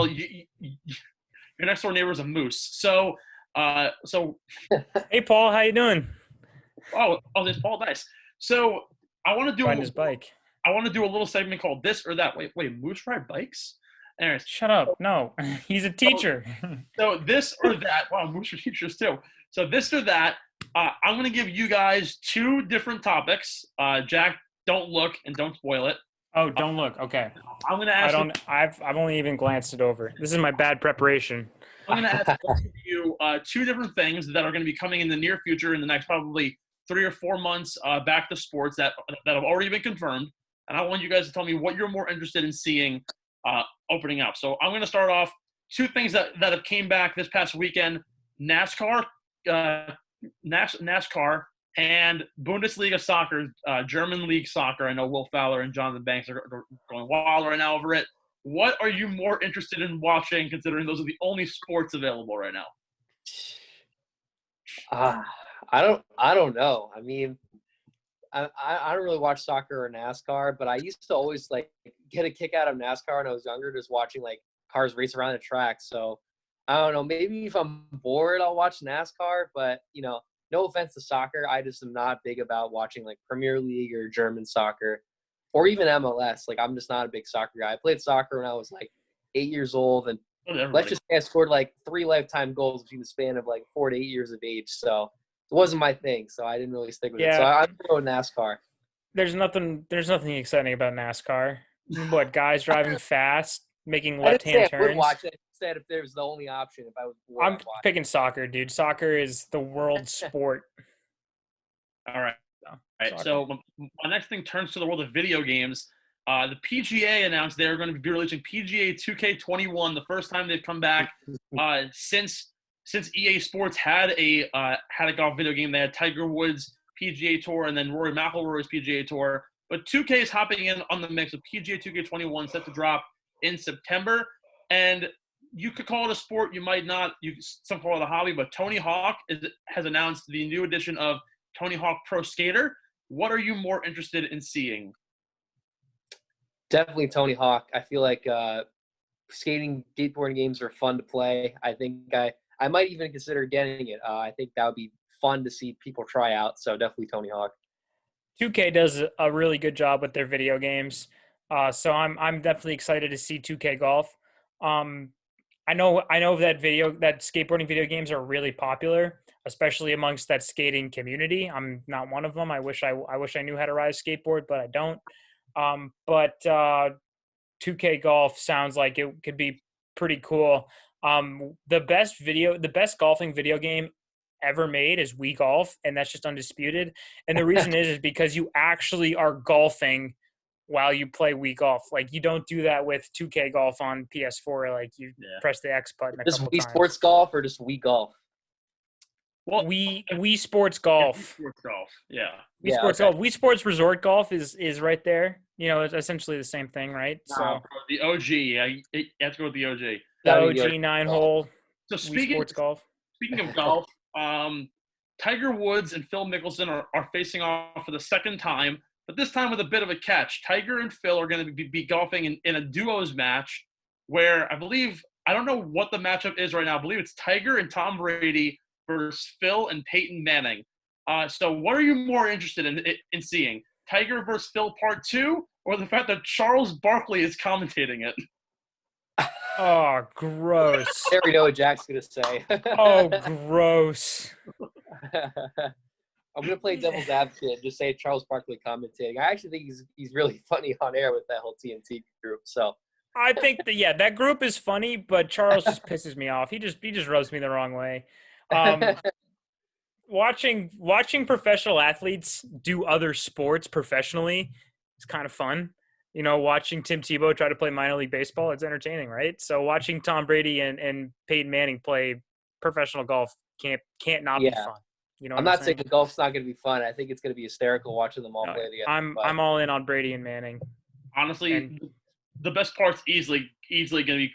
your next door neighbor is a moose. So Hey, Paul, how you doing? Oh, there's Paul. Nice. So I want to do riding his bike. I want to do a little segment called This or That. Wait, Moose ride bikes? Anyways, shut up. No, he's a teacher. So this or that. Wow, Moose are teachers too. So this or that. I'm going to give you guys 2 different topics. Jack, don't look and don't spoil it. Oh, don't look. Okay. I'm going to ask. I've only even glanced it over. This is my bad preparation. I'm going to ask you 2 different things that are going to be coming in the near future in the next probably 3 or 4 months back to sports that have already been confirmed. And I want you guys to tell me what you're more interested in seeing opening up. So I'm going to start off 2 things that have came back this past weekend: NASCAR and Bundesliga soccer, German league soccer. I know Will Fowler and Jonathan Banks are going wild right now over it. What are you more interested in watching, considering those are the only sports available right now? I don't know. I mean, I don't really watch soccer or NASCAR, but I used to always like get a kick out of NASCAR when I was younger, just watching like cars race around the track. So I don't know. Maybe if I'm bored, I'll watch NASCAR. But no offense to soccer, I just am not big about watching like Premier League or German soccer, or even MLS. Like, I'm just not a big soccer guy. I played soccer when I was like 8 years old, and let's just say I scored like 3 lifetime goals between the span of like 4 to 8 years of age. So it wasn't my thing, so I didn't really stick with it. So I'm going NASCAR. There's nothing exciting about NASCAR. What, guys driving fast, making left-hand turns? I would watch it. I said if there was the only option, if I was bored, I'm picking soccer, dude. Soccer is the world sport. All right. So my next thing turns to the world of video games. The PGA announced they're going to be releasing PGA 2K21, the first time they've come back since EA Sports had a golf video game. They had Tiger Woods' PGA Tour and then Rory McIlroy's PGA Tour. But 2K is hopping in on the mix of PGA 2K21 set to drop in September. And you could call it a sport, you might not. Some call it a hobby, but Tony Hawk has announced the new edition of Tony Hawk Pro Skater. What are you more interested in seeing? Definitely Tony Hawk. I feel like skating, skateboarding games are fun to play. I think I might even consider getting it. I think that would be fun to see people try out. So definitely Tony Hawk. 2K does a really good job with their video games. So I'm definitely excited to see 2K Golf. I know that skateboarding video games are really popular, especially amongst that skating community. I'm not one of them. I wish I knew how to ride a skateboard, but I don't. But 2K Golf sounds like it could be pretty cool. The best golfing video game ever made is Wii Golf, and that's just undisputed. And the reason is because you actually are golfing while you play Wii Golf. Like, you don't do that with 2K Golf on PS4. Like, you press the X button a Just couple Wii times. Sports Golf or just Wii Golf? Well, Wii Sports Golf. Wii Sports Golf, yeah. Wii Sports Golf. Wii Sports Resort Golf is right there. You know, it's essentially the same thing, right? No, bro, the OG. You have to go with the OG. The OG 9-hole. So Wii Sports Golf. Speaking of golf, Tiger Woods and Phil Mickelson are facing off for the second time, but this time with a bit of a catch. Tiger and Phil are going to be golfing in a duos match where I don't know what the matchup is right now. I believe it's Tiger and Tom Brady versus Phil and Peyton Manning. So what are you more interested in seeing? Tiger versus Phil Part 2, or the fact that Charles Barkley is commentating it? Oh, gross. I already know what Jack's going to say. Oh, gross. I'm going to play devil's advocate and just say Charles Barkley commentating. I actually think he's really funny on air with that whole TNT group. So I think that group is funny, but Charles just pisses me off. He just rubs me the wrong way. Watching professional athletes do other sports professionally is kind of fun. You know, watching Tim Tebow try to play minor league baseball, it's entertaining, right? So watching Tom Brady and Peyton Manning play professional golf can't not be fun. You know, I'm not saying the golf's not going to be fun. I think it's going to be hysterical watching them all play together. I'm all in on Brady and Manning. Honestly, the best part's easily going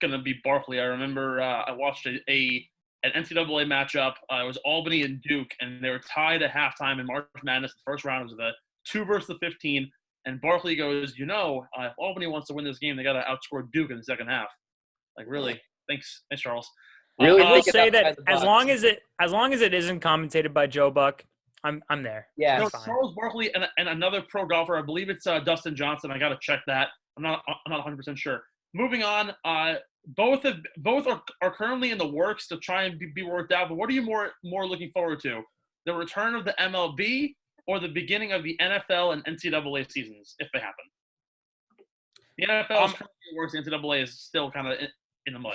to be Barkley. I remember I watched an NCAA matchup. It was Albany and Duke, and they were tied at halftime in March Madness. The first round was the 2 versus the 15. And Barkley goes, if Albany wants to win this game, they got to outscore Duke in the second half. Like, really? Thanks, Charles. Really, I will say that as long as it isn't commentated by Joe Buck, I'm there. Yeah, no, Charles Barkley and another pro golfer. I believe it's Dustin Johnson. I got to check that. I'm not 100% sure. Moving on, both are currently in the works to try and be worked out. But what are you more looking forward to? The return of the MLB or the beginning of the NFL and NCAA seasons, if they happen? The NFL is currently in the works. The NCAA is still kind of in the mud.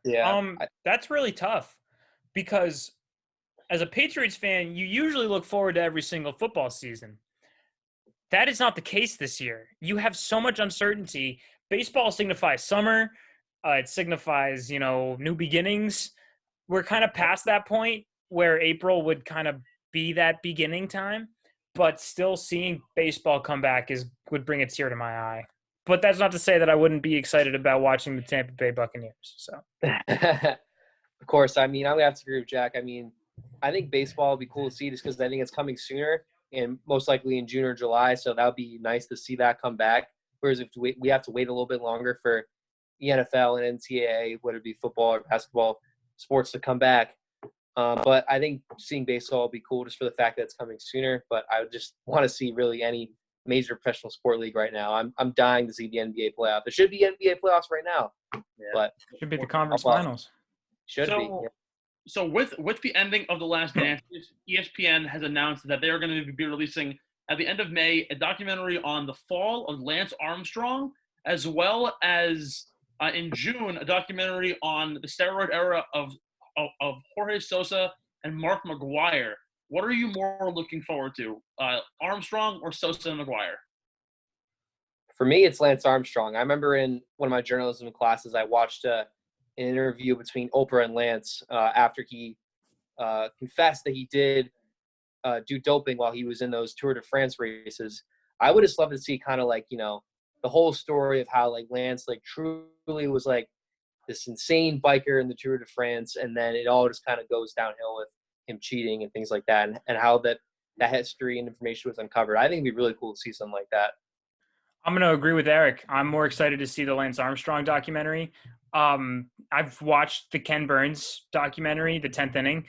Yeah. That's really tough because as a Patriots fan, you usually look forward to every single football season. That is not the case this year. You have so much uncertainty. Baseball signifies summer. It signifies, new beginnings. We're kind of past that point where April would kind of be that beginning time, but still seeing baseball come back would bring a tear to my eye. But that's not to say that I wouldn't be excited about watching the Tampa Bay Buccaneers. So, of course, I'm going to have to agree with Jack. I think baseball would be cool to see just because I think it's coming sooner and most likely in June or July. So that would be nice to see that come back. Whereas if we have to wait a little bit longer for the NFL and NCAA, whether it be football or basketball sports, to come back. But I think seeing baseball would be cool just for the fact that it's coming sooner. But I would just want to see really any major professional sport league right now. I'm dying to see the NBA playoff. There should be NBA playoffs right now. Yeah. But it should be the conference finals. Should be. Yeah. So with the ending of The Last Dance, ESPN has announced that they are going to be releasing at the end of May a documentary on the fall of Lance Armstrong, as well as in June a documentary on the steroid era of Jorge Sosa and Mark McGwire. What are you more looking forward to, Armstrong or Sosa and McGwire? For me, it's Lance Armstrong. I remember in one of my journalism classes, I watched an interview between Oprah and Lance after he confessed that he did do doping while he was in those Tour de France races. I would just love to see kind of the whole story of how Lance truly was this insane biker in the Tour de France, and then it all just kind of goes downhill with him cheating and things like that, and how that history and information was uncovered. I think it'd be really cool to see something like that. I'm going to agree with Eric. I'm more excited to see the Lance Armstrong documentary. I've watched the Ken Burns documentary, The 10th Inning,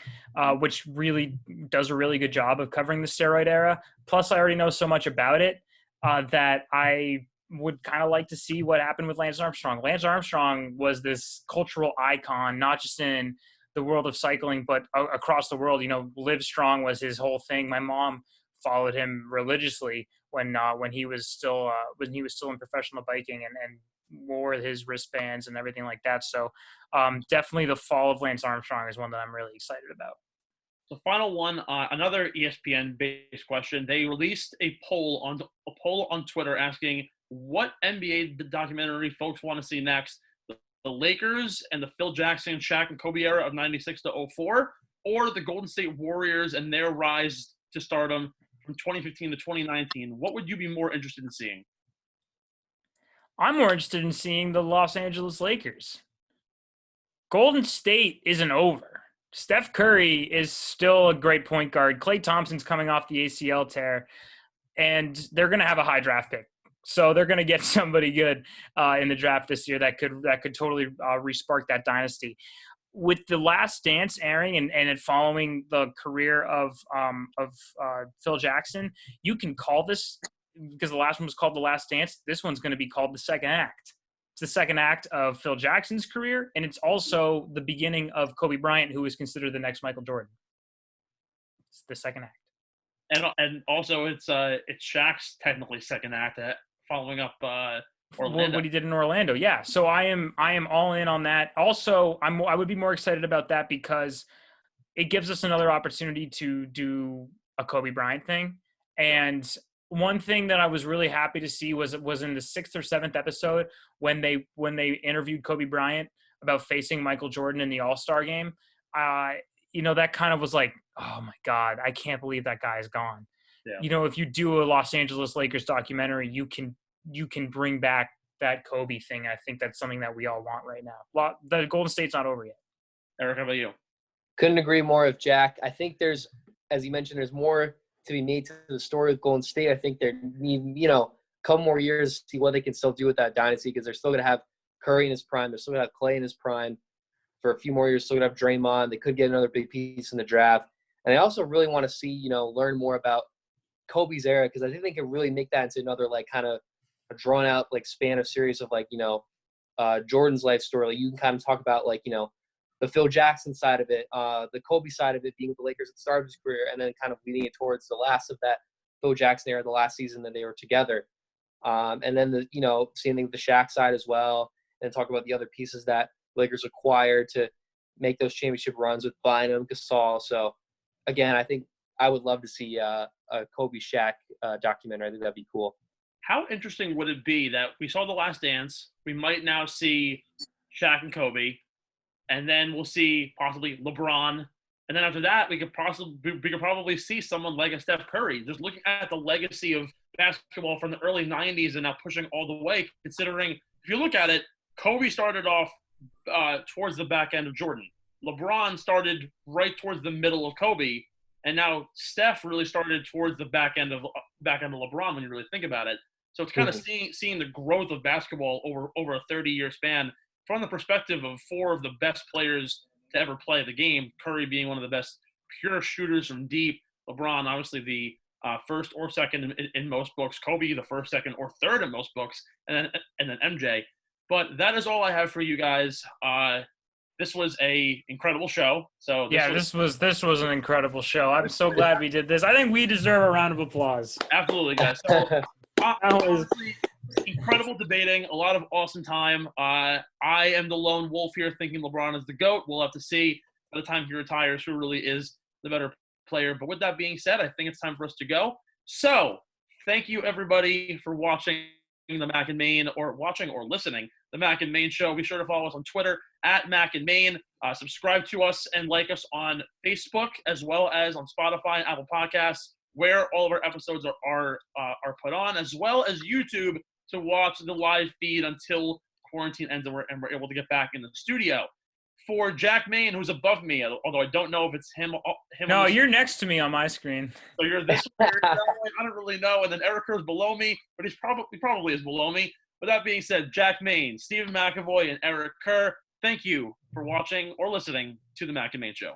which really does a really good job of covering the steroid era. Plus, I already know so much about it that I would kind of like to see what happened with Lance Armstrong. Lance Armstrong was this cultural icon, not just in the world of cycling, but across the world. Live Strong was his whole thing. My mom followed him religiously when he was still in professional biking and wore his wristbands and everything like that. So definitely the fall of Lance Armstrong is one that I'm really excited about. The final one, another ESPN-based question. They released a poll on Twitter asking what NBA documentary folks want to see next: the Lakers and the Phil Jackson, Shaq, and Kobe era of '96 to '04, or the Golden State Warriors and their rise to stardom from 2015 to 2019. What would you be more interested in seeing? I'm more interested in seeing the Los Angeles Lakers. Golden State isn't over. Steph Curry is still a great point guard. Klay Thompson's coming off the ACL tear, and they're going to have a high draft pick. So they're going to get somebody good in the draft this year that could totally re-spark that dynasty. With The Last Dance airing and it following the career of Phil Jackson, you can call this, because the last one was called The Last Dance, this one's going to be called The Second Act. It's the second act of Phil Jackson's career, and it's also the beginning of Kobe Bryant, who is considered the next Michael Jordan. It's the second act. And also it's Shaq's technically second act following up Orlando. What he did in Orlando. Yeah. So I am all in on that. Also, I would be more excited about that because it gives us another opportunity to do a Kobe Bryant thing. And one thing that I was really happy to see was in the 6th or 7th episode when they interviewed Kobe Bryant about facing Michael Jordan in the All-Star game. That kind of was like, oh my God, I can't believe that guy is gone. Yeah. If you do a Los Angeles Lakers documentary, you can bring back that Kobe thing. I think that's something that we all want right now. Well, the Golden State's not over yet. Eric, how about you? Couldn't agree more with Jack. I think there's, as you mentioned, there's more to be made to the story of Golden State. I think they need, a couple more years to see what they can still do with that dynasty, because they're still going to have Curry in his prime. They're still going to have Klay in his prime for a few more years. Still going to have Draymond. They could get another big piece in the draft. And I also really want to see, learn more about Kobe's era, because I think they can really make that into another, kind of a drawn-out, span of series of, Jordan's life story. You can kind of talk about, the Phil Jackson side of it, the Kobe side of it, being with the Lakers at the start of his career, and then kind of leading it towards the last of that Phil Jackson era, the last season that they were together. And then same thing with the Shaq side as well, and talk about the other pieces that Lakers acquired to make those championship runs with Bynum, Gasol. So again, I think I would love to see a Kobe Shaq documentary. I think that'd be cool. How interesting would it be that we saw The Last Dance? We might now see Shaq and Kobe, and then we'll see possibly LeBron, and then after that, we could probably see someone like a Steph Curry. Just looking at the legacy of basketball from the early '90s and now pushing all the way. Considering, if you look at it, Kobe started off towards the back end of Jordan. LeBron started right towards the middle of Kobe, and now Steph really started towards the back end of LeBron when you really think about it. So it's kind of seeing the growth of basketball over a 30-year span from the perspective of four of the best players to ever play the game, Curry being one of the best pure shooters from deep, LeBron obviously the first or second in most books, Kobe the first, second, or third in most books, and then MJ. But that is all I have for you guys. This was a incredible show. So this was an incredible show. I'm so glad we did this. I think we deserve a round of applause. Absolutely, guys. So, honestly, incredible debating, a lot of awesome time. I am the lone wolf here thinking LeBron is the GOAT. We'll have to see by the time he retires who really is the better player. But with that being said, I think it's time for us to go. So thank you, everybody, for watching the Mac and Main, or watching or listening the Mac and Main show. Be sure to follow us on Twitter at Mac and Main. Subscribe to us and like us on Facebook, as well as on Spotify and Apple Podcasts, where all of our episodes are put on, as well as YouTube to watch the live feed until quarantine ends and we're able to get back in the studio. For Jack Main, who's above me, although I don't know if it's him. No, you're next to me on my screen. So you're this way. I don't really know. And then Eric Kerr is below me, but he probably is below me. With that being said, Jack Main, Stephen McAvoy, and Eric Kerr, thank you for watching or listening to the Mac and Main Show.